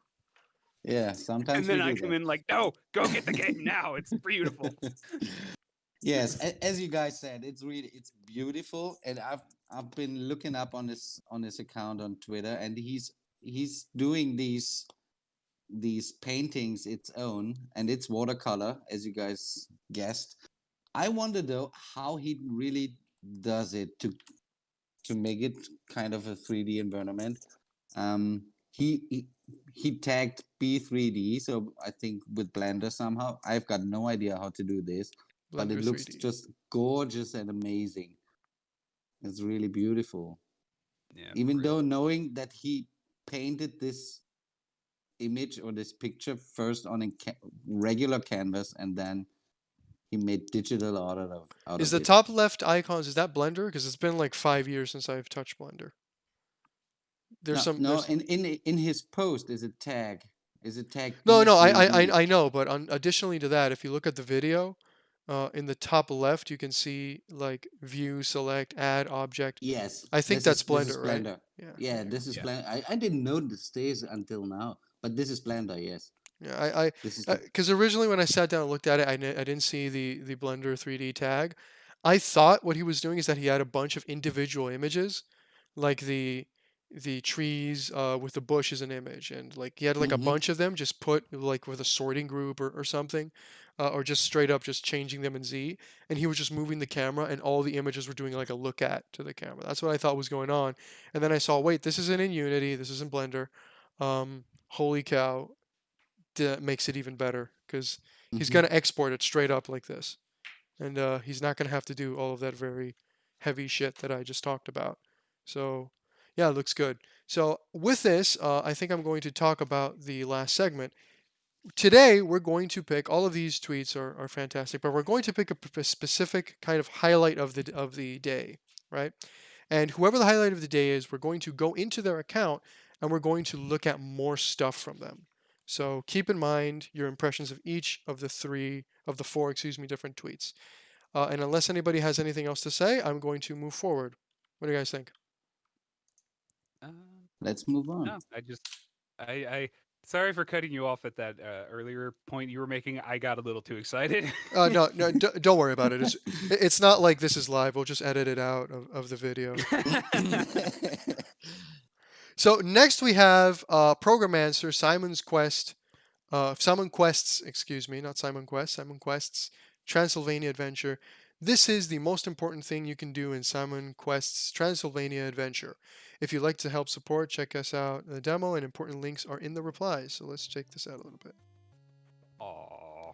B: yeah.
C: And
B: Sometimes we
C: then I
B: do
C: come
B: that.
C: in like, no, go get the game now. It's beautiful.
B: Yes, as you guys said, it's beautiful, and I've been looking up on his account on Twitter, and he's doing these paintings its own, and it's watercolor, as you guys guessed. I wonder though how he really does it to make it kind of a 3D environment. Um, he tagged B3D, so I think with Blender somehow. I've got no idea how to do this, but
A: Blender
B: it looks
A: 3D.
B: just gorgeous and amazing. It's really beautiful.
C: Yeah, for
B: Even though
C: real.
B: knowing that he painted this image or this picture first on a regular canvas and then he made digital art out
A: Is
B: of
A: the
B: it.
A: top left icons, is that Blender? Because it's been like 5 years since I've touched Blender. There's
B: No,
A: some
B: no.
A: there's
B: In his post is a tag. Is a tag
A: no no
B: B3D.
A: I know, but additionally to that, if you look at the video, in the top left you can see like view, select, add object.
B: Yes,
A: I think that's
B: this is
A: Blender, right?
B: Blender.
A: Yeah,
B: Yeah,
A: there you go.
B: this is
C: Yeah.
B: Blender. I didn't know this until now, but this is Blender. Yes,
A: Yeah,
B: this is the.
A: because originally when I sat down and looked at it, I didn't see the Blender 3D tag. I thought what he was doing is that he had a bunch of individual images, like the trees with the bush as an image, and like he had like a
B: Mm-hmm.
A: bunch of them just put like with a sorting group or something, or just straight up just changing them in Z, and he was just moving the camera, and all the images were doing like a look at to the camera. That's what I thought was going on, and then I saw, wait, this isn't in Unity, this isn't Blender. Holy cow! Makes it even better because He's
B: Mhm.
A: going to export it straight up like this. And he's not going to have to do all of that very heavy shit that I just talked about. So, yeah, it looks good. So, with this, I think I'm going to talk about the last segment. Today, we're going to pick, all of these tweets are fantastic, but we're going to pick a specific kind of highlight of the day, right? And whoever the highlight of the day is, we're going to go into their account and we're going to look at more stuff from them. So keep in mind your impressions of each of the four, different tweets. And unless anybody has anything else to say, I'm going to move forward. What do you guys think?
B: Let's move on.
C: No, I sorry for cutting you off at that earlier point you were making. I got a little too excited.
A: No, don't worry about it. It's not like this is live. We'll just edit it out of the video. So next we have Programmancer Simon Quest's, excuse me, not Simon Quest, Simon Quest's Transylvania Adventure. This is the most important thing you can do in Simon Quest's Transylvania Adventure. If you'd like to help support, check us out. The demo and important links are in the replies. So let's check this out a little bit.
C: Aww.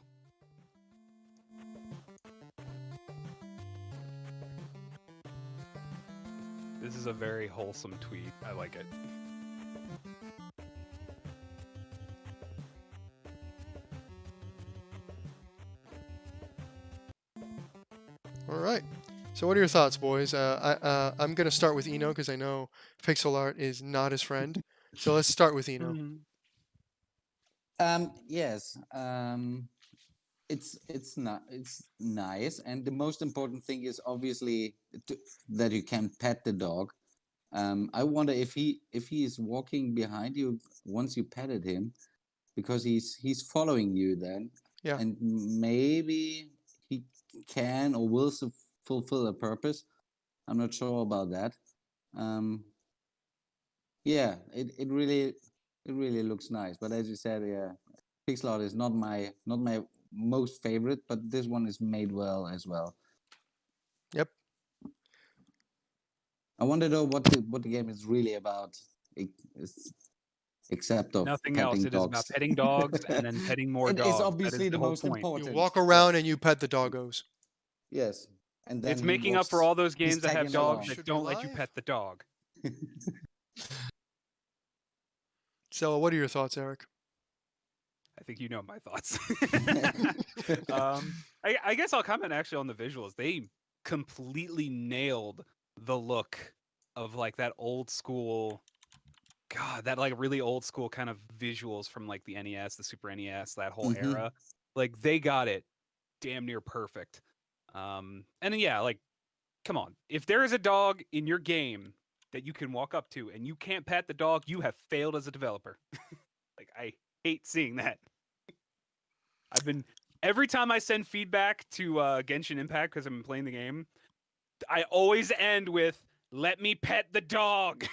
C: This is a very wholesome tweet. I like it.
A: All right. So what are your thoughts, boys? I'm going to start with Eno because I know pixel art is not his friend. So let's start with Eno.
B: Yes. It's not it's nice, and the most important thing is obviously that you can pet the dog. I wonder if he is walking behind you once you petted him, because he's following you then,
A: Yeah.
B: and maybe he can or will fulfill a purpose. I'm not sure about that. Yeah, it really looks nice. But as you said, yeah, pixel art is not my most favorite, but this one is made well as well.
A: Yep.
B: I wonder though what the game is really about, except of
C: Nothing else.
B: petting
C: It is about
B: dogs.
C: petting dogs and then petting more
B: It is
C: dogs. That is
B: obviously
C: the
B: the
C: whole
B: most
C: point.
B: important.
A: You walk around
B: Yes.
A: and you pet the doggos.
B: Yes, and then
C: It's
B: he
C: making up for
B: walks.
C: all those
B: He's
C: games that have
B: tagging
C: dogs
B: along.
C: that
A: Should we
C: don't let you
A: live?
C: pet the dog.
A: So what are your thoughts, Eric?
C: I think you know my thoughts. I guess I'll comment actually on the visuals. They completely nailed the look of like that old school, God, that like really old school kind of visuals from like the NES, the Super NES, that whole
B: Mhm.
C: era. Like they got it damn near perfect. And then, yeah, like, come on. If there is a dog in your game that you can walk up to and you can't pet the dog, you have failed as a developer. Like I hate seeing that. I've been every time I send feedback to Genshin Impact because I'm playing the game, I always end with "Let me pet the dog."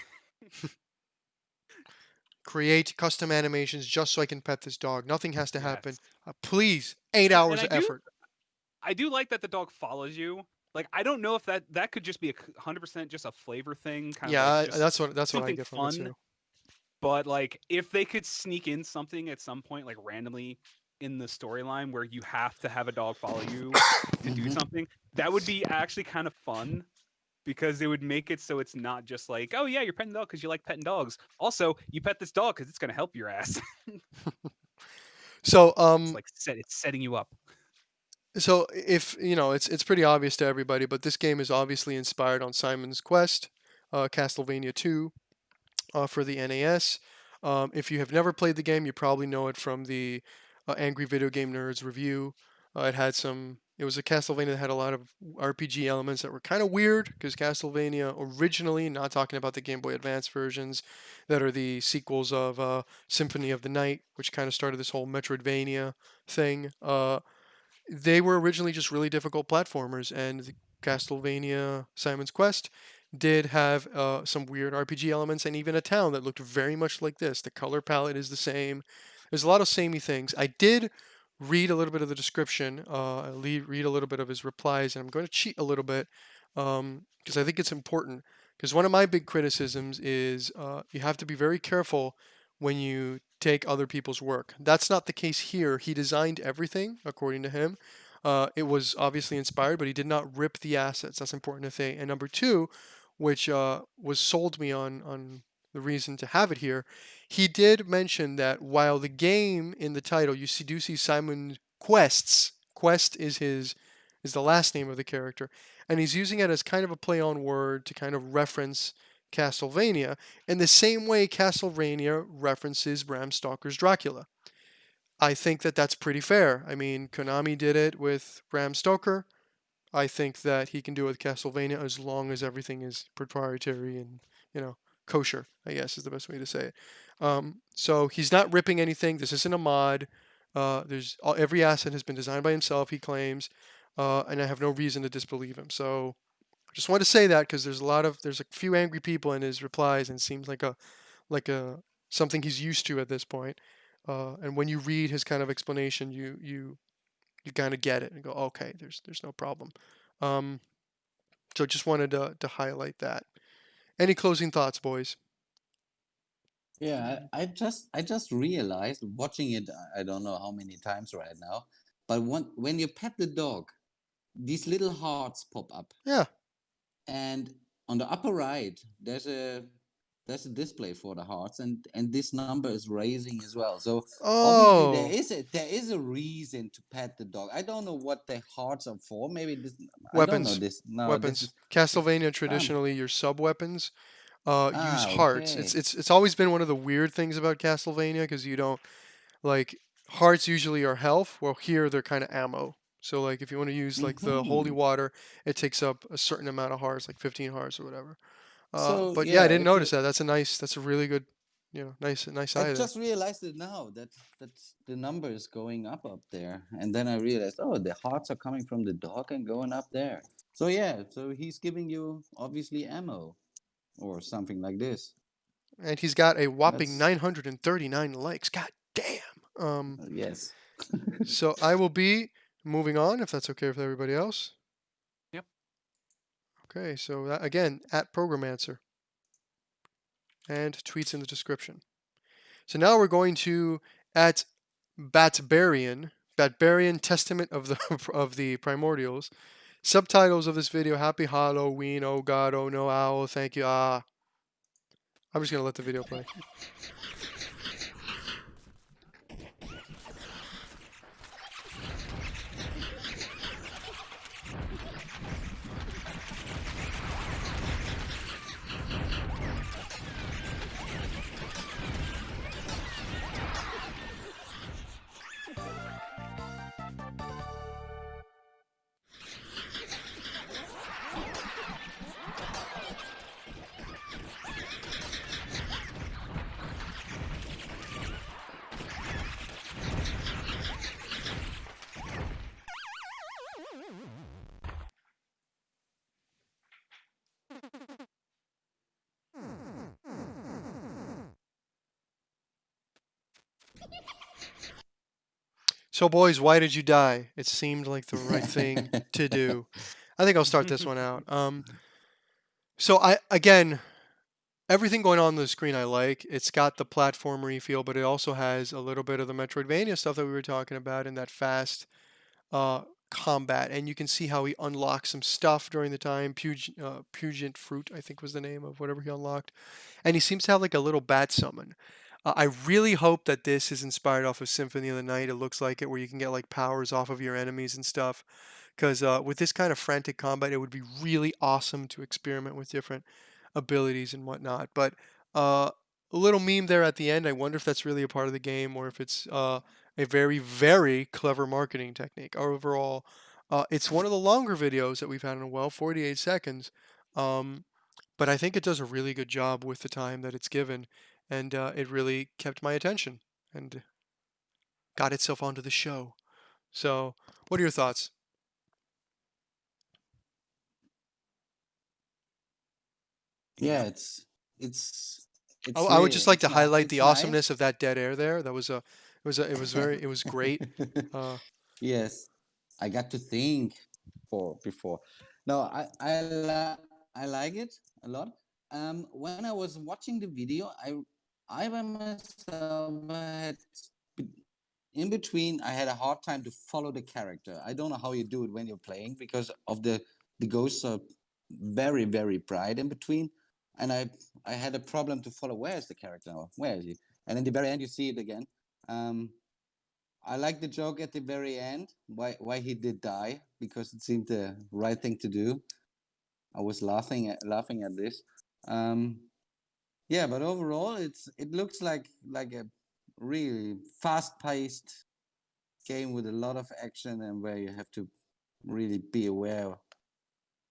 A: Create custom animations just so I can pet this dog. Nothing has to happen.
C: Yes.
A: Please, 8
C: And
A: hours of effort.
C: I do like that the dog follows you. Like I don't know if that could just be 100% just a flavor thing, kind of
A: Yeah,
C: like just
A: that's what I
C: something
A: get from it
C: fun.
A: too.
C: But like if they could sneak in something at some point, like randomly in the storyline where you have to have a dog follow you to do
B: Mhm.
C: something, that would be actually kind of fun because it would make it so it's not just like, oh yeah, you're petting the dog because you like petting dogs. Also, you pet this dog because it's gonna help your ass.
A: So
C: It's like it's setting you up.
A: so if you know, it's pretty obvious to everybody, but this game is obviously inspired on Simon's Quest, Castlevania 2, for the NAS. If you have never played the game, you probably know it from the Angry Video Game Nerds review. It was a Castlevania that had a lot of RPG elements that were kind of weird because Castlevania originally, not talking about the Game Boy Advance versions, that are the sequels of Symphony of the Night, which kind of started this whole Metroidvania thing. They were originally just really difficult platformers, and the Castlevania Simon's Quest did have some weird RPG elements and even a town that looked very much like this. The color palette is the same. There's a lot of samey things. I did read a little bit of the description, read a little bit of his replies, and I'm going to cheat a little bit because I think it's important. Because one of my big criticisms is you have to be very careful when you take other people's work. That's not the case here. He designed everything according to him. It was obviously inspired, but he did not rip the assets. That's important to say. And number two, which was sold me on the reason to have it here, he did mention that while the game in the title do see Simon Quests. Quest is the last name of the character, and he's using it as kind of a play on word to kind of reference Castlevania in the same way Castlevania references Bram Stoker's Dracula. I think that that's pretty fair. I mean, Konami did it with Bram Stoker. I think that he can do it with Castlevania as long as everything is proprietary and, kosher, I guess is the best way to say it. So he's not ripping anything. This isn't a mod. Every asset has been designed by himself, he claims, and I have no reason to disbelieve him. So just want to say that because there's a few angry people in his replies, and it seems like a something he's used to at this point. And when you read his kind of explanation, you kind of get it and go, okay, there's no problem. Um, so just wanted to highlight that. Any closing thoughts, boys?
B: Yeah, I just realized watching it. I don't know how many times right now, but when you pet the dog, these little hearts pop up,
A: Yeah.
B: and on the upper right there's a display for the hearts, and this number is raising as well. So obviously
A: Oh,
B: there is a reason to pet the dog. I don't know what the hearts are for. Maybe this, I don't know
A: weapons,
B: this. No, this
A: weapons.
B: is
A: Castlevania
B: um
A: traditionally your sub weapons use hearts. It's
B: okay.
A: it's it's always been one of the weird things about Castlevania because you don't like hearts usually are health. Well, here they're kind of ammo. So like if you want to use like the holy
B: Hmm.
A: water, it takes up a certain amount of hearts, like 15 hearts or whatever.
B: So
A: But yeah, I
B: yeah,
A: didn't
B: if you
A: notice that. That's a really good, nice
B: I
A: eye there.
B: just realized it now that the number is going up there, and then I realized, oh, the hearts are coming from the dog and going up there. So yeah, so he's giving you obviously ammo or something like this.
A: And he's got a whopping
B: That's
A: 939 likes. God damn.
B: yes.
A: So I will be moving on if that's okay with everybody else.
C: Yep.
A: Okay, so that, again, at Programmancer and tweets in the description. So now we're going to at Batbarian Testament of the of the Primordials. Subtitles of this video: Happy Halloween. Oh God. Oh no. Owl. Thank you. I'm just gonna let the video play. So, boys, why did you die? It seemed like the right thing to do. I think I'll start this one out. So I again, everything going on the screen I like. It's got the platformery feel, but it also has a little bit of the Metroidvania stuff that we were talking about in that fast uh, combat. And you can see how he unlocks some stuff during the time. Pugent Fruit, I think was the name of whatever he unlocked. And he seems to have like a little bat summon. I really hope that this is inspired off of Symphony of the Night. It looks like it, where you can get like powers off of your enemies and stuff. Because with this kind of frantic combat, it would be really awesome to experiment with different abilities and whatnot. But a little meme there at the end. I wonder if that's really a part of the game or if it's a very, very clever marketing technique. Overall, it's one of the longer videos that we've had in a while, 48 seconds. Um, but I think it does a really good job with the time that it's given, and it really kept my attention and got itself onto the show. So, what are your thoughts?
B: Yeah, it's
A: Oh,
B: it's
A: I would
B: really
A: just like to highlight the
B: it's nice.
A: awesomeness of that dead air there. It was great. Uh,
B: Yes, I got to think for before. No, I like it a lot. When I was watching the video, I by myself had in between. I had a hard time to follow the character. I don't know how you do it when you're playing because of the ghosts are very very bright in between, and I had a problem to follow. Where is the character now? Where is he? And in the very end, you see it again. Um, I like the joke at the very end. Why he did die, because it seemed the right thing to do. I was laughing at this. Um, yeah, but overall, it looks like a really fast paced game with a lot of action, and where you have to really be aware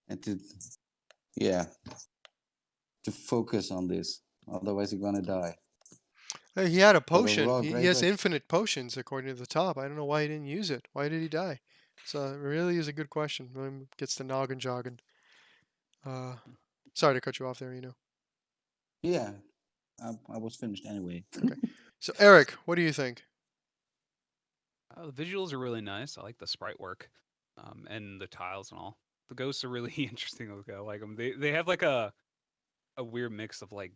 B: and to yeah to focus on this. Otherwise, you're gonna die.
A: He had a
B: But
A: potion.
B: overall,
A: He
B: great,
A: has
B: great.
A: infinite potions, according to the top. I don't know why he didn't use it. Why did he die? So it really is a good question. Gets the noggin jogging. Uh, sorry to cut you off there,
B: Yeah, I was finished anyway.
A: Okay. So Eric, what do you think?
C: The visuals are really nice. I like the sprite work, and the tiles and all. The ghosts are really interesting to look at. I like them. They have like a weird mix of like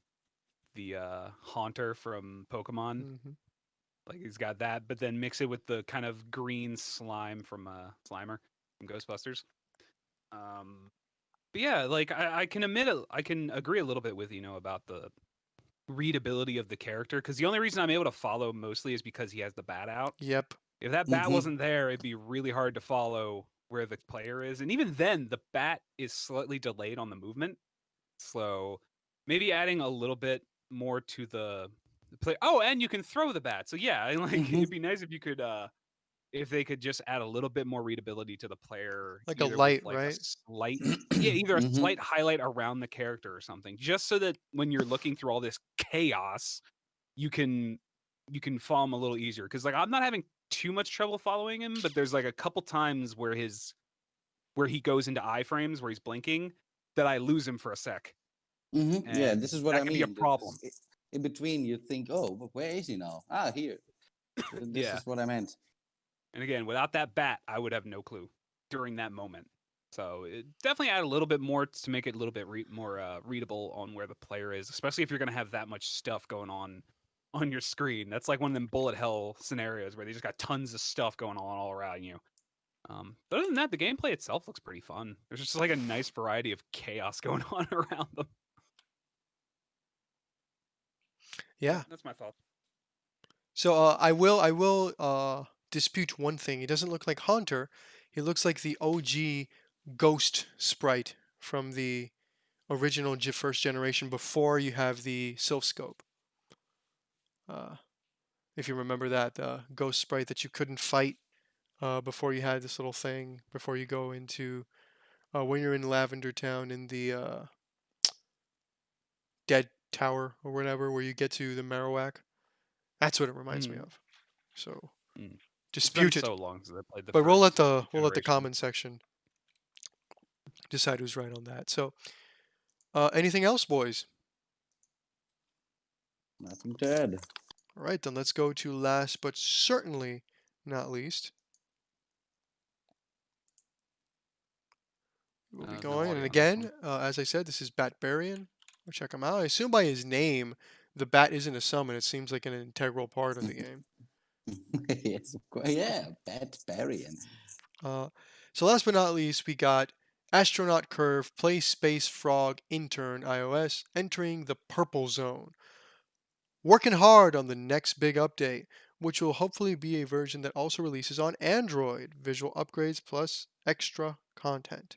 C: the Haunter from Pokemon.
A: Hmm.
C: Like he's got that, but then mix it with the kind of green slime from Slimer from Ghostbusters. Um, but yeah, like I can admit it, I can agree a little bit with about the readability of the character, because the only reason I'm able to follow mostly is because he has the bat out.
A: Yep.
C: If that bat
B: Mm-hmm.
C: wasn't there, it'd be really hard to follow where the player is. And even then, the bat is slightly delayed on the movement. So maybe adding a little bit more to the play. Oh, and you can throw the bat. So yeah, like
B: Mm-hmm.
C: it'd be nice if you could if they could just add a little bit more readability to the player,
A: Like a
C: either with
A: light,
C: like a
A: right?
C: slight yeah, either a
B: Mm-hmm.
C: slight highlight around the character or something, just so that when you're looking through all this chaos, you can follow him a little easier. Because like I'm not having too much trouble following him, but there's like a couple times where he goes into iframes where he's blinking that I lose him for a sec,
B: Mm-hmm. Yeah,
C: and
B: this is what
C: that
B: I
C: can be a
B: mean.
C: problem.
B: In between, you think, oh, but where is he now? Ah, here. This
C: Yeah,
B: is what I meant.
C: and again, without that bat, I would have no clue during that moment. So it definitely add a little bit more to make it a little bit more readable on where the player is, especially if you're going to have that much stuff going on your screen. That's like one of them bullet hell scenarios where they just got tons of stuff going on all around you. But other than that, the gameplay itself looks pretty fun. There's just like a nice variety of chaos going on around them. Yeah,
A: Yeah.
C: that's my thoughts.
A: So I will dispute one thing. He doesn't look like Haunter. He looks like the OG ghost sprite from the original first generation before you have the Sylph Scope. Uh, if you remember that ghost sprite that you couldn't fight before you had this little thing before you go into when you're in Lavender Town in the Dead Tower or whatever, where you get to the Marowak. That's what it reminds me
C: Mm,
A: of. So
C: mm. It's been
A: dispute it.
C: so long since I played the
A: But we'll let
C: first
A: the
C: generation.
A: comment section decide who's right on that. So anything else, boys?
B: Nothing to add.
A: All right, then let's go to last but certainly not least. We'll be
C: No
A: going, and
C: audio on this one.
A: again, as I said, this is Batbarian. We'll check him out. I assume by his name, the bat isn't a summon. It seems like an integral part of the game.
B: Yes, of course. Yeah, Batbarian.
A: So last but not least, we got Astronaut Curve, Play Space Frog Intern iOS, entering the purple zone. Working hard on the next big update, which will hopefully be a version that also releases on Android. Visual upgrades plus extra content.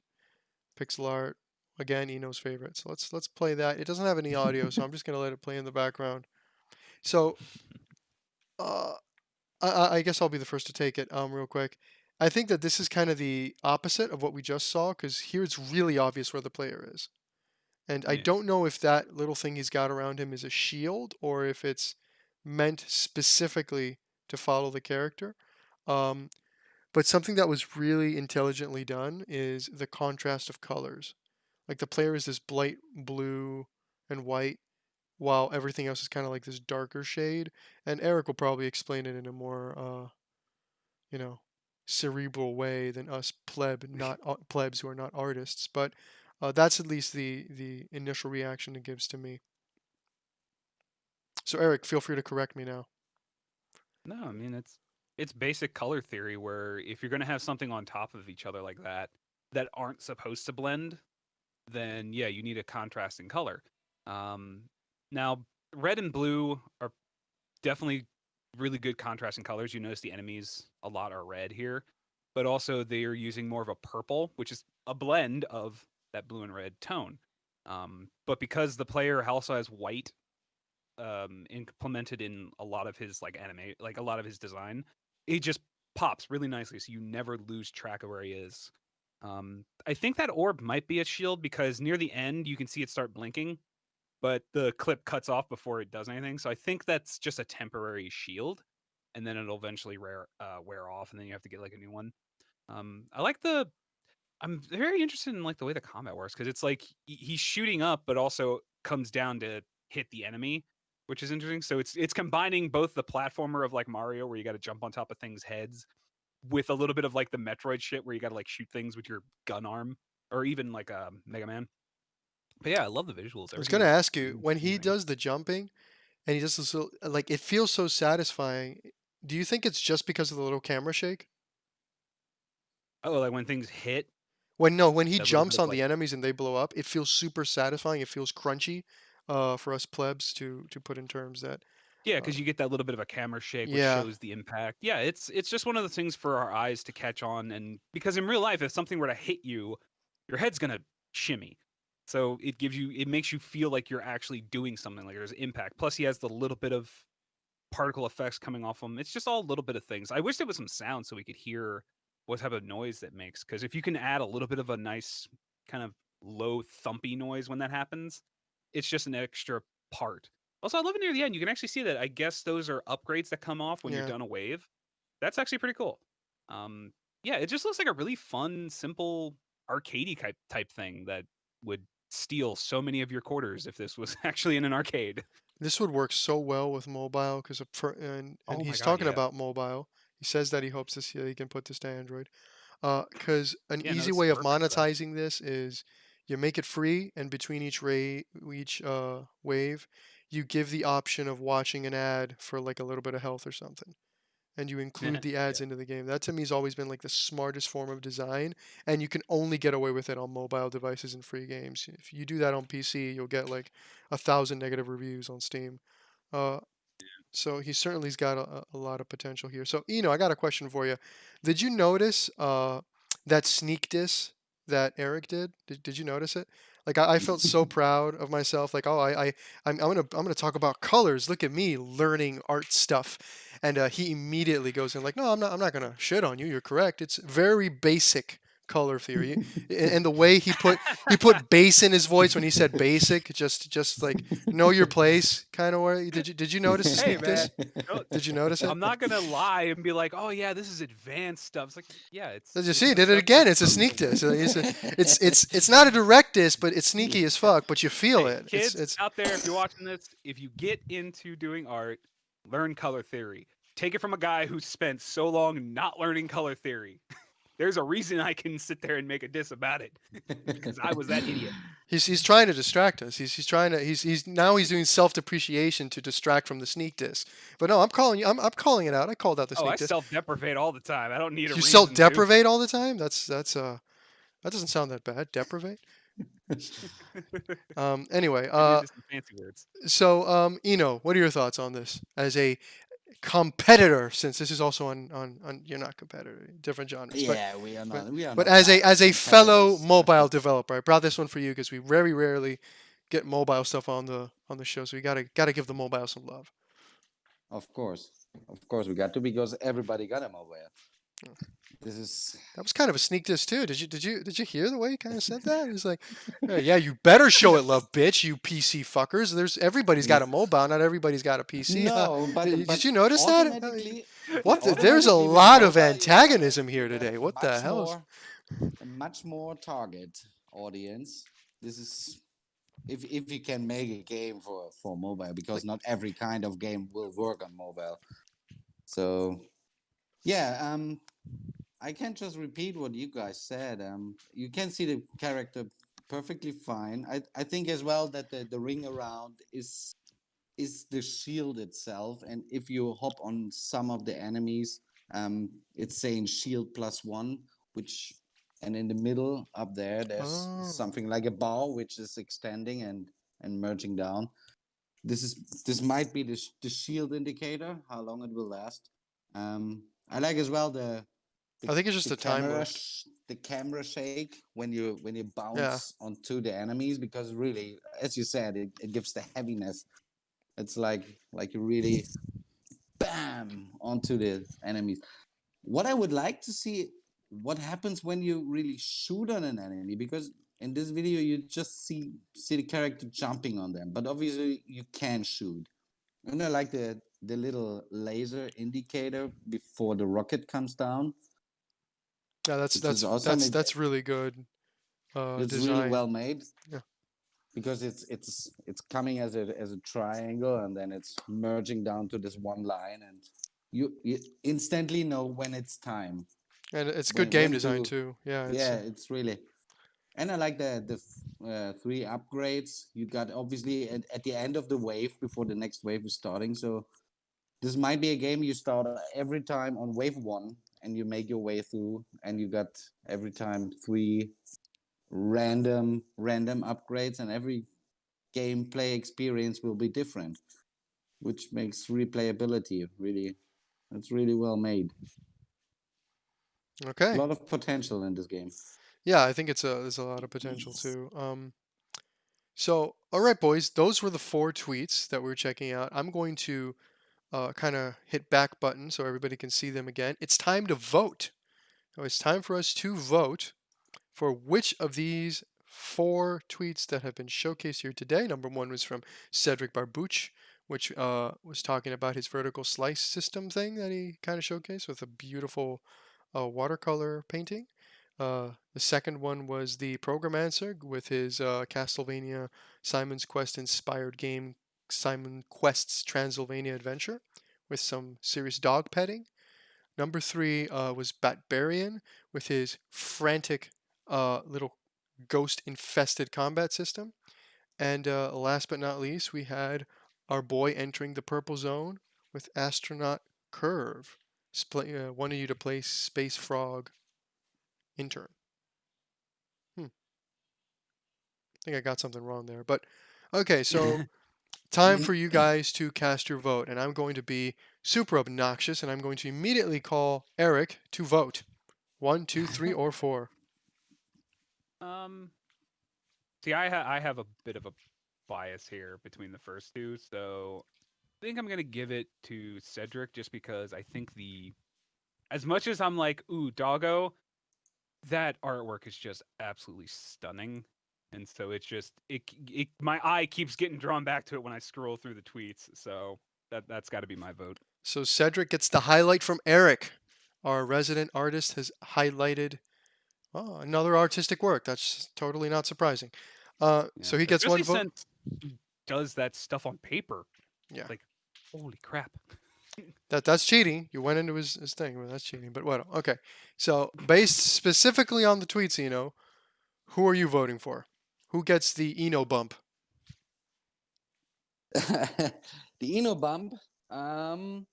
A: Pixel art, again, Eno's favorite. So let's play that. It doesn't have any audio, so I'm just gonna let it play in the background. So uh, I guess I'll be the first to take it real quick. I think that this is kind of the opposite of what we just saw, because here it's really obvious where the player is. And I
C: Yeah.
A: don't know if that little thing he's got around him is a shield or if it's meant specifically to follow the character. Um, but something that was really intelligently done is the contrast of colors. Like the player is this bright blue and white, while everything else is kind of like this darker shade. And Eric will probably explain it in a more you know, cerebral way than us plebs who are not artists. But that's at least the initial reaction it gives to me. So Eric, feel free to correct me now.
C: No, I mean it's basic color theory where if you're going to have something on top of each other like that aren't supposed to blend, then yeah, you need a contrasting color. Um, Now, red and blue are definitely really good contrasting colors. You notice the enemies a lot are red here, but also they are using more of a purple, which is a blend of that blue and red tone. But because the player also has white implemented in a lot of his like anime, like a lot of his design, it just pops really nicely, so you never lose track of where he is. I think that orb might be a shield because near the end you can see it start blinking, but the clip cuts off before it does anything. So I think that's just a temporary shield, and then it'll eventually wear off, and then you have to get like a new one. I like the. I'm very interested in like the way the combat works because it's like he's shooting up, but also comes down to hit the enemy, which is interesting. So it's combining both the platformer of like Mario, where you got to jump on top of things' heads, with a little bit of like the Metroid shit, where you got to like shoot things with your gun arm, or even like Mega Man. But yeah, I love the visuals.
A: I was gonna ask you when he
C: Amazing.
A: does the jumping and he does this like it feels so satisfying. Do you think it's just because of the little camera shake?
C: Oh, like when things hit
A: When he
C: that little bit
A: jumps
C: of
A: on
C: like
A: the enemies and they blow up, it feels super satisfying. It feels crunchy, for us plebs to put in terms that,
C: yeah,
A: uh,
C: because you get that little bit of a camera shake, which
A: yeah,
C: shows the impact. Yeah, it's just one of the things for our eyes to catch on, and because in real life, if something were to hit you, your head's gonna shimmy. So it makes you feel like you're actually doing something, like there's impact. Plus, he has the little bit of particle effects coming off him. It's just all a little bit of things. I wish there was some sound so we could hear what type of noise that makes. Because if you can add a little bit of a nice kind of low thumpy noise when that happens, it's just an extra part. Also, I love it near the end. You can actually see that. I guess those are upgrades that come off when you're
A: yeah.
C: done a wave. That's actually pretty cool. Um, yeah, it just looks like a really fun, simple arcadey type thing that would steal so many of your quarters if this was actually in an arcade.
A: This would work so well with mobile because and
C: Oh my
A: he's
C: god,
A: talking
C: yeah.
A: about mobile. He says that he hopes this year he can put this to Android. Because an
C: Yeah, no,
A: easy
C: this is
A: way of
C: perfect for that.
A: monetizing this is you make it free, and between each wave, you give the option of watching an ad for like a little bit of health or something, and you include the ads
C: Yeah.
A: into the game. That to me has always been like the smartest form of design, and you can only get away with it on mobile devices and free games. If you do that on PC, you'll get like 1,000 negative reviews on Steam. Uh, so he certainly's got a lot of potential here. So I got a question for you. Did you notice that sneak diss that Eric did? Did you notice it? Like I felt so proud of myself. Like I'm gonna talk about colors. Look at me learning art stuff. And he immediately goes in like, no, I'm not gonna shit on you. You're correct. It's very basic color theory, and the way he put bass in his voice when he said basic, just like know your place kind of way. Did you notice the
C: Hey,
A: sneak
C: man.
A: diss?
C: No,
A: Did you notice it?
C: I'm not gonna lie and be like, "Oh yeah, this is advanced stuff." It's like, yeah,
A: Did you see?
C: it's
A: He
C: the
A: did it
C: stuff you're
A: again. It's a
C: supposed
A: sneak
C: to
A: diss.
C: learn.
A: It's not a direct diss, but it's sneaky as fuck. But you feel
C: Hey,
A: it. It's
C: kids
A: it's
C: out there, if you're watching this, if you get into doing art, learn color theory. Take it from a guy who spent so long not learning color theory. There's a reason I can sit there and make a diss about it because I was that idiot.
A: he's trying to distract us. He's trying to he's doing self depreciation to distract from the sneak diss. But no, I'm calling you. I'm calling it out. I called out the
C: Oh, I
A: sneak diss.
C: self-deprecate all the time. I don't need a
A: You self
C: reason to.
A: deprivate all the time. That doesn't sound that bad. Deprivate. Anyway,
C: Maybe into some fancy words.
A: so what are your thoughts on this as a competitor? Since this is also on you're not competitor, different genres, but
B: Yeah, we are
A: but
B: not. We are
A: but
B: not
A: as a
B: direct
A: as a fellow
B: competitors.
A: mobile developer, I brought this one for you because we very rarely get mobile stuff on the show, so we gotta give the mobile some love.
B: Of course, we got to because everybody got a mobile. This is
A: That was kind of a sneak diss too. Did you hear the way he kind of said that? He's like, yeah, you better show it love, bitch, you PC fuckers. Everybody's got a mobile, not everybody's got a PC.
B: no,
A: Did
B: but
A: you notice that?
B: automatically,
A: What? There's a
B: automatically with
A: lot of
B: mobile,
A: antagonism
B: you
A: here
B: got
A: today. What the hell is?
B: a much more target audience. This is if you can make a game for mobile because
A: Like,
B: not every kind of game will work on mobile. So yeah, I can just repeat what you guys said. You can see the character perfectly fine. I think as well that the ring around is is the shield itself. And if you hop on some of the enemies, it's saying shield +1, which, and in the middle up there, there's
A: Oh,
B: something like a bow which is extending and merging down. This might be the shield indicator, how long it will last. I like as well the
A: I think it's just
B: the
A: a time
B: camera
A: loop.
B: the camera shake when you
A: Yeah,
B: bounce onto the enemies, because really, as you said, it gives the heaviness. It's like you really bam onto the enemies. What I would like to see, what happens when you really shoot on an enemy, because in this video you just see the character jumping on them, but obviously you can shoot. And I like the little laser indicator before the rocket comes down,
A: yeah. That's
B: which is
A: that's
B: awesome.
A: that's that's really good
B: It's really
A: design.
B: well made,
A: Yeah,
B: because it's coming as a triangle, and then it's merging down to this one line, and you instantly know when it's time,
A: and it's good game
B: when
A: design
B: to.
A: too. Yeah, it's
B: Yeah, it's really. And I like the 3 upgrades you got, obviously at the end of the wave before the next wave is starting. So this might be a game you start every time on wave 1, and you make your way through, and you got every time 3 random upgrades, and every gameplay experience will be different, which makes replayability really, it's really well made. A
A: okay.
B: lot of potential in this game.
A: Yeah, I think there's a lot of potential too. So all right, boys, those were the 4 tweets that we are checking out. I'm going to kind of hit back button so everybody can see them again. It's time to vote. So it's time for us to vote for which of these 4 tweets that have been showcased here today. Number 1 was from Cedric Barbuch, which was talking about his vertical slice system thing that he kind of showcased with a beautiful watercolor painting. The second one was the Program Answer with his Castlevania Simon's Quest inspired game, Simon Quest's Transylvania Adventure, with some serious dog petting. Number 3 was Batbarian with his frantic little ghost infested combat system. And last but not least, we had our boy entering the purple zone with Astronaut Curve, wanting you to play Space Frog Intern. I think I got something wrong there. But okay, so time for you guys to cast your vote. And I'm going to be super obnoxious and I'm going to immediately call Eric to vote. 1, 2, 3, or 4.
C: Um, See, I have a bit of a bias here between the first two, so I think I'm gonna give it to Cedric just because I think as much as I'm like, ooh, doggo, that artwork is just absolutely stunning. And so it's just my eye keeps getting drawn back to it when I scroll through the tweets. So that's got to be my vote.
A: So Cedric gets the highlight from Eric. Our resident artist has highlighted another artistic work. That's totally not surprising.
C: Yeah,
A: So he gets
C: especially
A: one vote.
C: since he does that stuff on paper.
A: Yeah,
C: Like, holy crap.
A: that's cheating. You went into his thing. Well, that's cheating. But what? Okay. So based specifically on the tweets, who are you voting for? Who gets the Eno bump?
B: The Eno bump, um,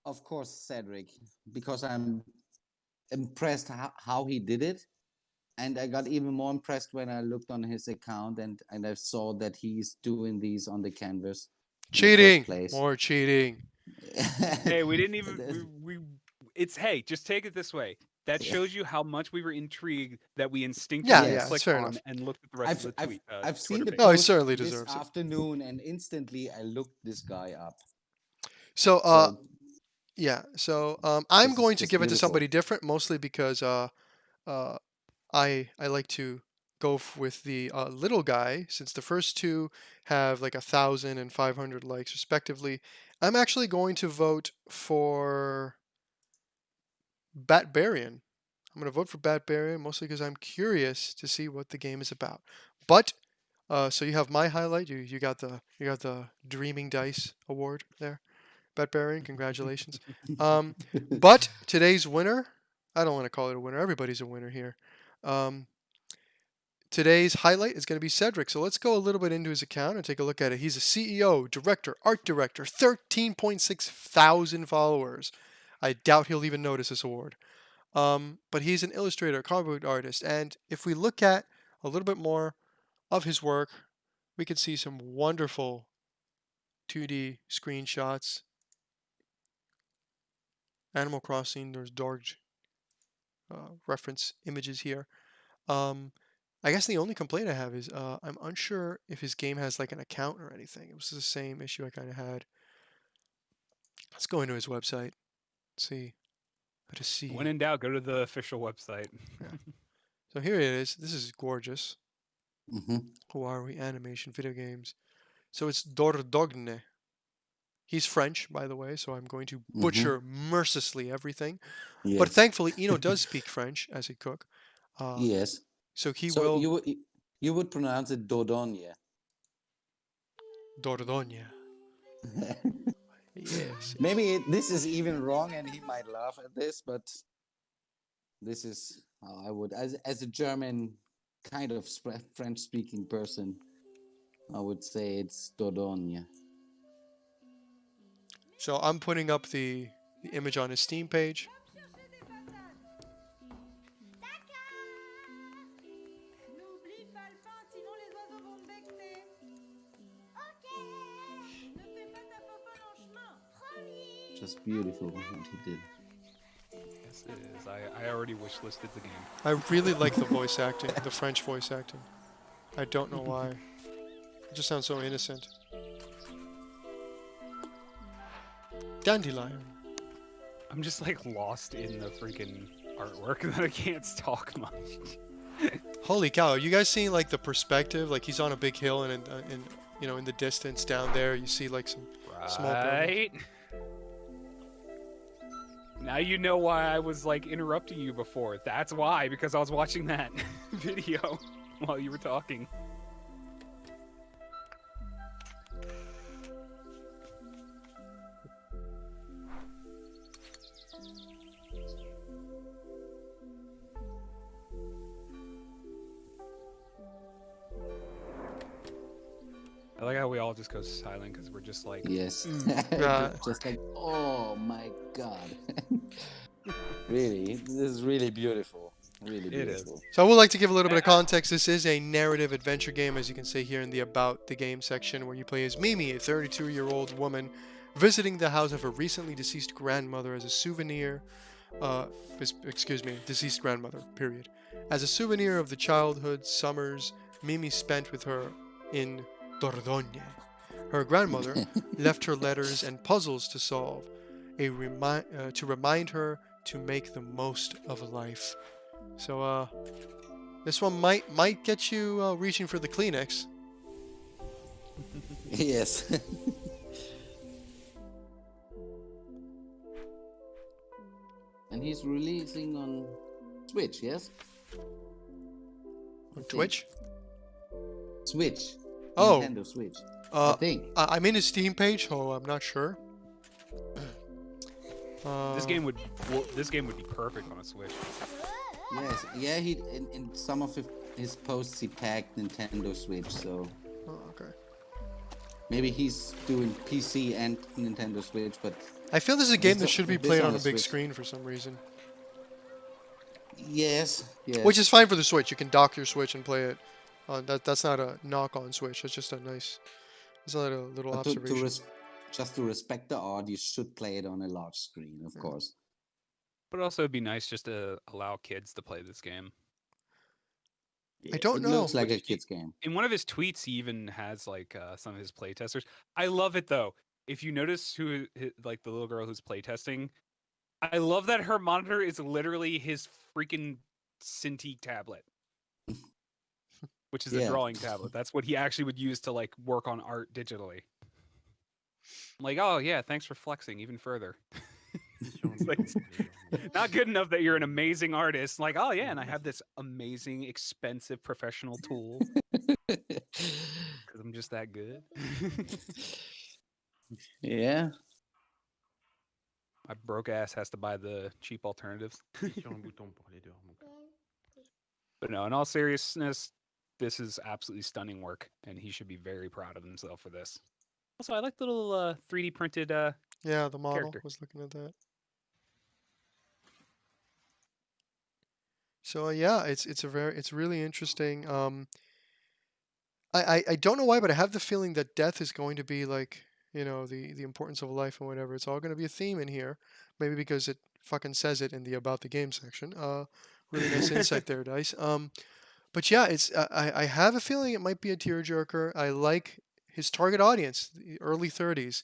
B: of course, Cedric, because I'm impressed how he did it. And I got even more impressed when I looked on his account, and I saw that he's doing these on the canvas in the first
A: Cheating.
B: place.
A: More cheating.
C: Hey, we didn't even we it's hey, just take it this way. That
B: Yeah.
C: shows you how much we were intrigued that we
A: Yeah,
C: instinctively
A: yeah, it's
B: Yes.
C: clicked
A: fair
C: on
A: enough.
C: and looked at the rest of the tweet
B: I've seen
C: Twitter
B: the
C: page.
A: No, he
B: post
A: certainly
B: this
A: deserves it.
B: afternoon, and instantly I looked this guy up.
A: So,
B: So
A: yeah. So, I'm
B: this is
A: going to
B: just
A: give it to
B: beautiful.
A: somebody different, mostly because uh, I like to go with the little guy since the first 2 have like 1,000 and 500 likes respectively. I'm actually going to vote for Batbarian. I'm going to vote for Batbarian mostly because I'm curious to see what the game is about. But so you have my highlight. You got the Dreaming Dice Award there, Batbarian. Congratulations. But today's winner, I don't want to call it a winner. Everybody's a winner here. Um, today's highlight is going to be Cedric. So let's go a little bit into his account and take a look at it. He's a CEO, director, art director, 13.6 thousand followers. I doubt he'll even notice this award. But he's an illustrator, comic book artist, and if we look at a little bit more of his work, we can see some wonderful 2D screenshots. Animal Crossing, there's Dorj reference images here. I guess the only complaint I have is I'm unsure if his game has like an account or anything. It was the same issue I kind of had. Let's go into his website. See how to see.
C: When in doubt, go to the official website.
A: Yeah. So here it is. This is gorgeous.
B: Mm-hmm.
A: Who are we? Animation, video games. So it's Dordogne. He's French, by the way, so I'm going to butcher mercilessly everything.
B: Yes.
A: But thankfully, Eno does speak French as a cook.
B: Yes.
A: So he
B: So
A: will.
B: you would pronounce it Dordogne.
A: Dordogne. Yes.
B: Maybe this is even wrong, and he might laugh at this, but this is how I would, as a German kind of French-speaking person, I would say it's Dordogne.
A: So I'm putting up the image on his Steam page.
B: Just beautiful what he did.
C: Yes, it is. I already wish listed the game.
A: I really like the voice acting, the French voice acting. I don't know why. It just sounds so innocent. Dandelion.
C: I'm just like lost in the freaking artwork that I can't talk much.
A: Holy cow! Are you guys seeing like the perspective? Like he's on a big hill, and in the distance down there, you see like some small buildings.
C: Right. Now you know why I was like interrupting you before. That's why, because I was watching that video while you were talking. I like how we all just go silent because we're just like,
B: Yes.
A: Yeah.
B: Just like, oh my god. Really, this is really beautiful. Really
C: It is.
B: beautiful.
A: So I would like to give a little bit of context. This is a narrative adventure game, as you can see here in the About the Game section, where you play as Mimi, a 32-year-old woman visiting the house of her recently deceased grandmother as a souvenir. Deceased grandmother, period. As a souvenir of the childhood summers Mimi spent with her in Dordogne. Her grandmother left her letters and puzzles to solve, to remind her to make the most of life. So, this one might get you reaching for the Kleenex.
B: Yes. And he's releasing on Switch, yes?
A: On Twitch?
B: Switch.
A: Oh.
B: Nintendo Switch. I think.
A: I'm in his Steam page, so I'm not sure.
C: this game would be perfect on a Switch.
B: Yes. Yeah, he in some of his posts he tagged Nintendo Switch, so
A: Oh, okay.
B: maybe he's doing PC and Nintendo Switch, but
A: I feel this is a game that should be
B: this
A: played
B: on
A: on a
B: the
A: big
B: Switch.
A: screen for some reason.
B: yes.
A: Which is fine for the Switch. You can dock your Switch and play it. That's not a knock on Switch. That's just a nice. It's not a little
B: But
A: observation.
B: just to respect the art, you should play it on a large screen, of course.
C: But also, it'd be nice just to allow kids to play this game.
A: I don't
B: it
A: know.
B: looks like a kid's game.
C: In one of his tweets, he even has like some of his playtesters. I love it though. If you notice like the little girl who's playtesting, I love that her monitor is literally his freaking Cintiq tablet, which is a
B: Yeah.
C: drawing tablet. That's what he actually would use to like work on art digitally. I'm like, oh yeah, thanks for flexing even further. It's like, not good enough that you're an amazing artist. Like, oh yeah, and I have this amazing, expensive professional tool because I'm just that good.
B: Yeah.
C: My broke ass has to buy the cheap alternatives. But no, in all seriousness, this is absolutely stunning work, and he should be very proud of himself for this. Also, I like the little 3D printed
A: Yeah, the model
C: character.
A: was looking at that. So yeah, it's really interesting. I don't know why, but I have the feeling that death is going to be like, the importance of life and whatever. It's all going to be a theme in here. Maybe because it fucking says it in the about the game section. Really nice insight there, Dice. But yeah, it's I have a feeling it might be a tearjerker. I like his target audience, the early 30s.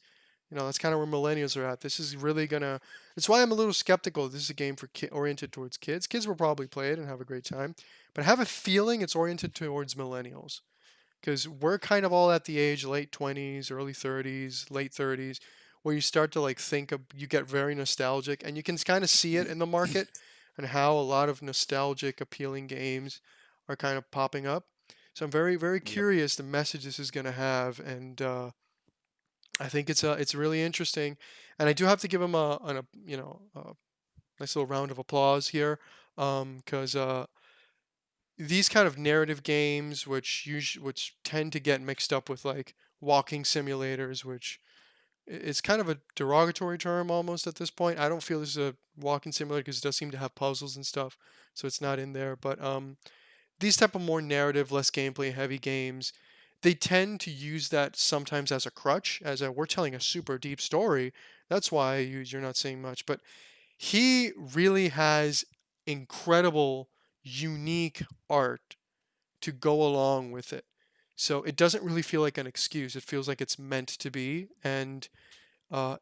A: That's kind of where millennials are at. This is really gonna. That's why I'm a little skeptical. This is a game for oriented towards kids. Kids will probably play it and have a great time, but I have a feeling it's oriented towards millennials because we're kind of all at the age late 20s, early 30s, late 30s, where you start to like think of, you get very nostalgic, and you can kind of see it in the market and how a lot of nostalgic appealing games are kind of popping up. So I'm very very
C: Yep.
A: curious the message this is going to have, and I think it's really interesting, and I do have to give him a nice little round of applause here, because these kind of narrative games, which tend to get mixed up with like walking simulators, which it's kind of a derogatory term almost at this point. I don't feel this is a walking simulator because it does seem to have puzzles and stuff, so it's not in there. But these type of more narrative, less gameplay heavy games, they tend to use that sometimes as a crutch, as a we're telling a super deep story. That's why you're not seeing much. But he really has incredible, unique art to go along with it. So it doesn't really feel like an excuse. It feels like it's meant to be, and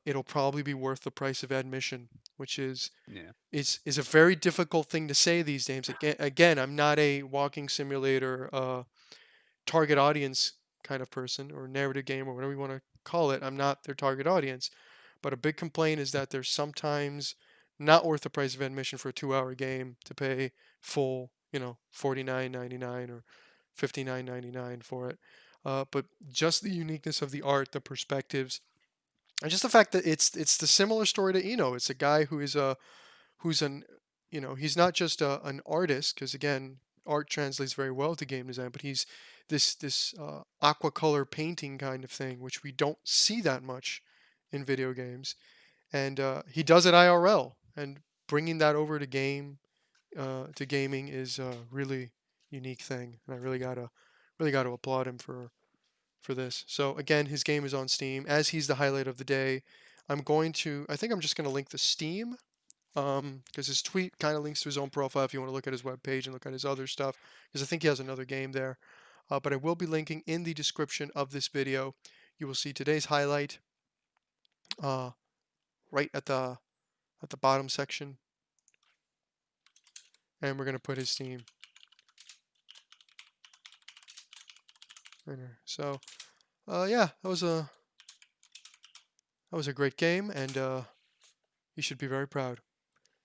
A: it'll probably be worth the price of admission, which
C: Yeah.
A: is a very difficult thing to say these days. Again, I'm not a walking simulator target audience kind of person, or narrative game, or whatever you want to call it. I'm not their target audience. But a big complaint is that they're sometimes not worth the price of admission for a 2-hour game to pay full, $49.99 or $59.99 for it. But just the uniqueness of the art, the perspectives, and just the fact that it's the similar story to Eno. It's a guy who's an he's not just an artist, because again, art translates very well to game design, but he's this aqua color painting kind of thing, which we don't see that much in video games, and he does it IRL, and bringing that over to gaming is a really unique thing, and I really gotta applaud him for this. So again, his game is on Steam, as he's the highlight of the day. I think I'm just going to link the Steam, because his tweet kind of links to his own profile if you want to look at his webpage and look at his other stuff, because I think he has another game there. But I will be linking in the description of this video. You will see today's highlight uh, right at the bottom section, and we're going to put his Steam right there. So yeah, that was a great game, and you should be very proud.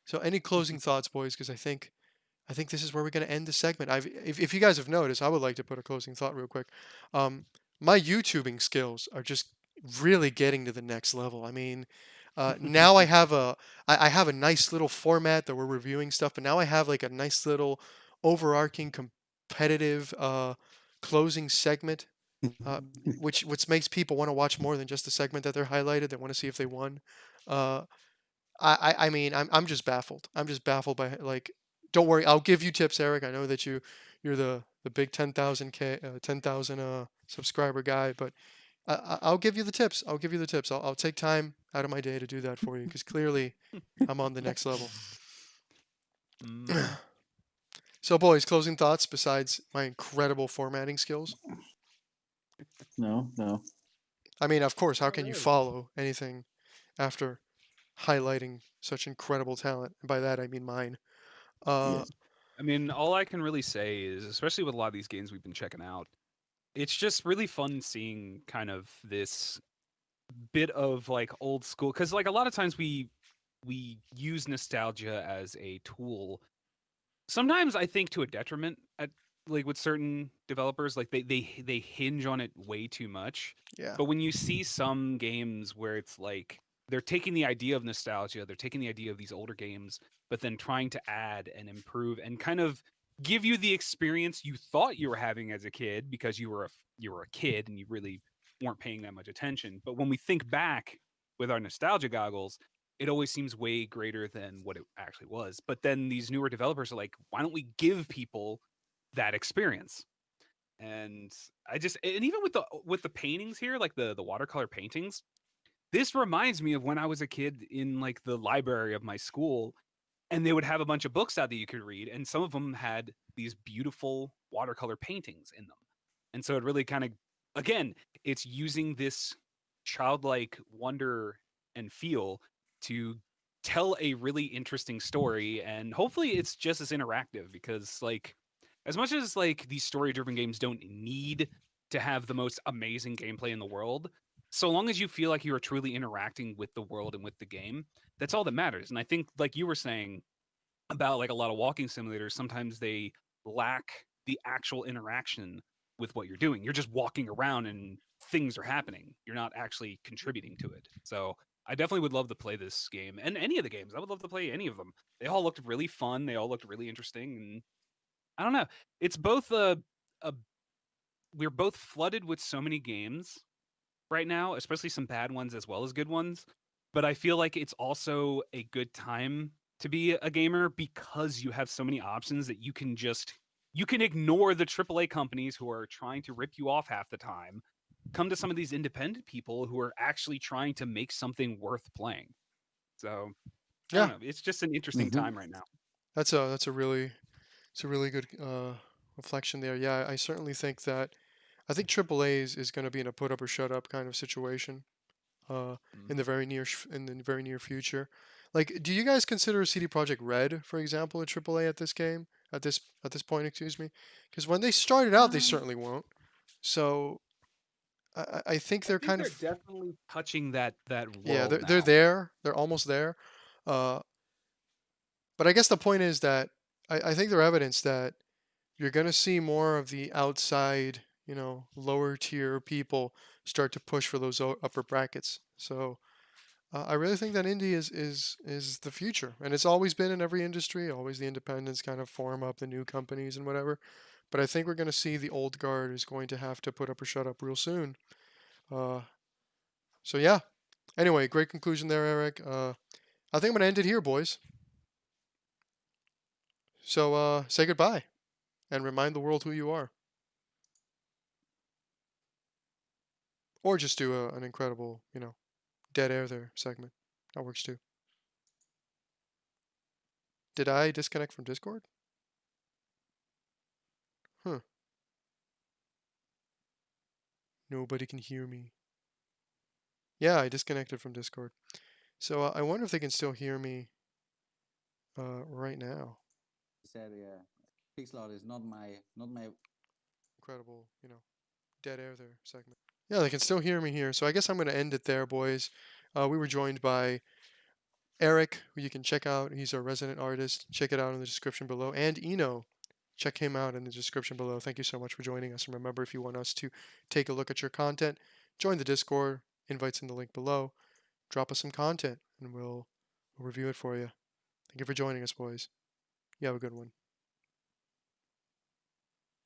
A: So any closing thoughts, boys? Because I think this is where we're going to end the segment. If you guys have noticed, I would like to put a closing thought real quick. Um, my YouTubing skills are just really getting to the next level. I mean, now I have a nice little format that we're reviewing stuff, but now I have like a nice little overarching competitive closing segment, uh, which makes people want to watch more than just the segment that they're highlighted. They want to see if they won. Uh, I mean, I'm just baffled. I'm just baffled by like. Don't worry, I'll give you tips, Eric. I know that you're the big 10,000 subscriber guy, but I'll give you the tips. I'll give you the tips. I'll take time out of my day to do that for you, because clearly I'm on the next level.
C: Mm.
A: So, boys, closing thoughts besides my incredible formatting skills.
B: No, no.
A: I mean, of course, how
C: Not
A: can you
C: really.
A: follow anything after highlighting such incredible talent? And by that I mean mine. Uh,
B: Yes.
C: I mean, all I can really say is, especially with a lot of these games we've been checking out, it's just really fun seeing kind of this bit of like old school, because like a lot of times we use nostalgia as a tool, sometimes I think to a detriment, at like with certain developers, like they hinge on it way too much.
A: yeah.
C: But when you see some games where it's like they're taking the idea of nostalgia, they're taking the idea of these older games, but then trying to add and improve and kind of give you the experience you thought you were having as a kid because you were a kid and you really weren't paying that much attention. But when we think back with our nostalgia goggles, it always seems way greater than what it actually was. But then these newer developers are like, why don't we give people that experience? And and even with the paintings here, like the watercolor paintings, this reminds me of when I was a kid in like the library of my school, and they would have a bunch of books out that you could read, and some of them had these beautiful watercolor paintings in them. And so it really kind of, again, it's using this childlike wonder and feel to tell a really interesting story, and hopefully it's just as interactive, because like as much as like these story driven games don't need to have the most amazing gameplay in the world, so long as you feel like you are truly interacting with the world and with the game, that's all that matters. And I think, like you were saying about like a lot of walking simulators, sometimes they lack the actual interaction with what you're doing. You're just walking around and things are happening. You're not actually contributing to it. So I definitely would love to play this game and any of the games. I would love to play any of them. They all looked really fun. They all looked really interesting. And I don't know. It's both a we're both flooded with so many games right now, especially some bad ones as well as good ones. But I feel like it's also a good time to be a gamer because you have so many options that you can ignore the AAA companies who are trying to rip you off half the time. Come to some of these independent people who are actually trying to make something worth playing. So I don't
A: Yeah,
C: know. It's just an interesting
B: Mhm.
C: time right now.
A: that's a really good reflection there. Yeah, I certainly think that I think AAA is going to be in a put up or shut up kind of situation uh,
C: Mm.
A: in the in the very near future. Like, do you guys consider CD Projekt Red, for example, a AAA at this game at this point? Excuse me, because when they started out, they
C: Um,
A: certainly won't. So I think
C: I
A: they're
C: think
A: kind
C: they're
A: of
C: definitely touching that
A: yeah
C: world
A: they're
C: now.
A: there. They're almost there. Uh, but I guess the point is that I think they're evidence that you're going to see more of the outside, lower tier people start to push for those upper brackets. So I really think that indie is the future, and it's always been in every industry. Always the independents kind of form up the new companies and whatever. But I think we're going to see the old guard is going to have to put up or shut up real soon. Uh, so yeah. Anyway, great conclusion there, Eric. I think I'm going to end it here, boys. So say goodbye and remind the world who you are, or just do an incredible, dead air there segment. That works too. Did I disconnect from Discord? Huh. Nobody can hear me. Yeah, I disconnected from Discord. So I wonder if they can still hear me right now.
B: He said, yeah, Pixelot is not my
A: Incredible, dead air there segment. Yeah, they can still hear me here. So I guess I'm going to end it there, boys. We were joined by Eric, who you can check out. He's our resident artist. Check it out in the description below. And Eno. Check him out in the description below. Thank you so much for joining us. And remember, if you want us to take a look at your content, join the Discord. Invites in the link below. Drop us some content, and we'll review it for you. Thank you for joining us, boys. You have a good one.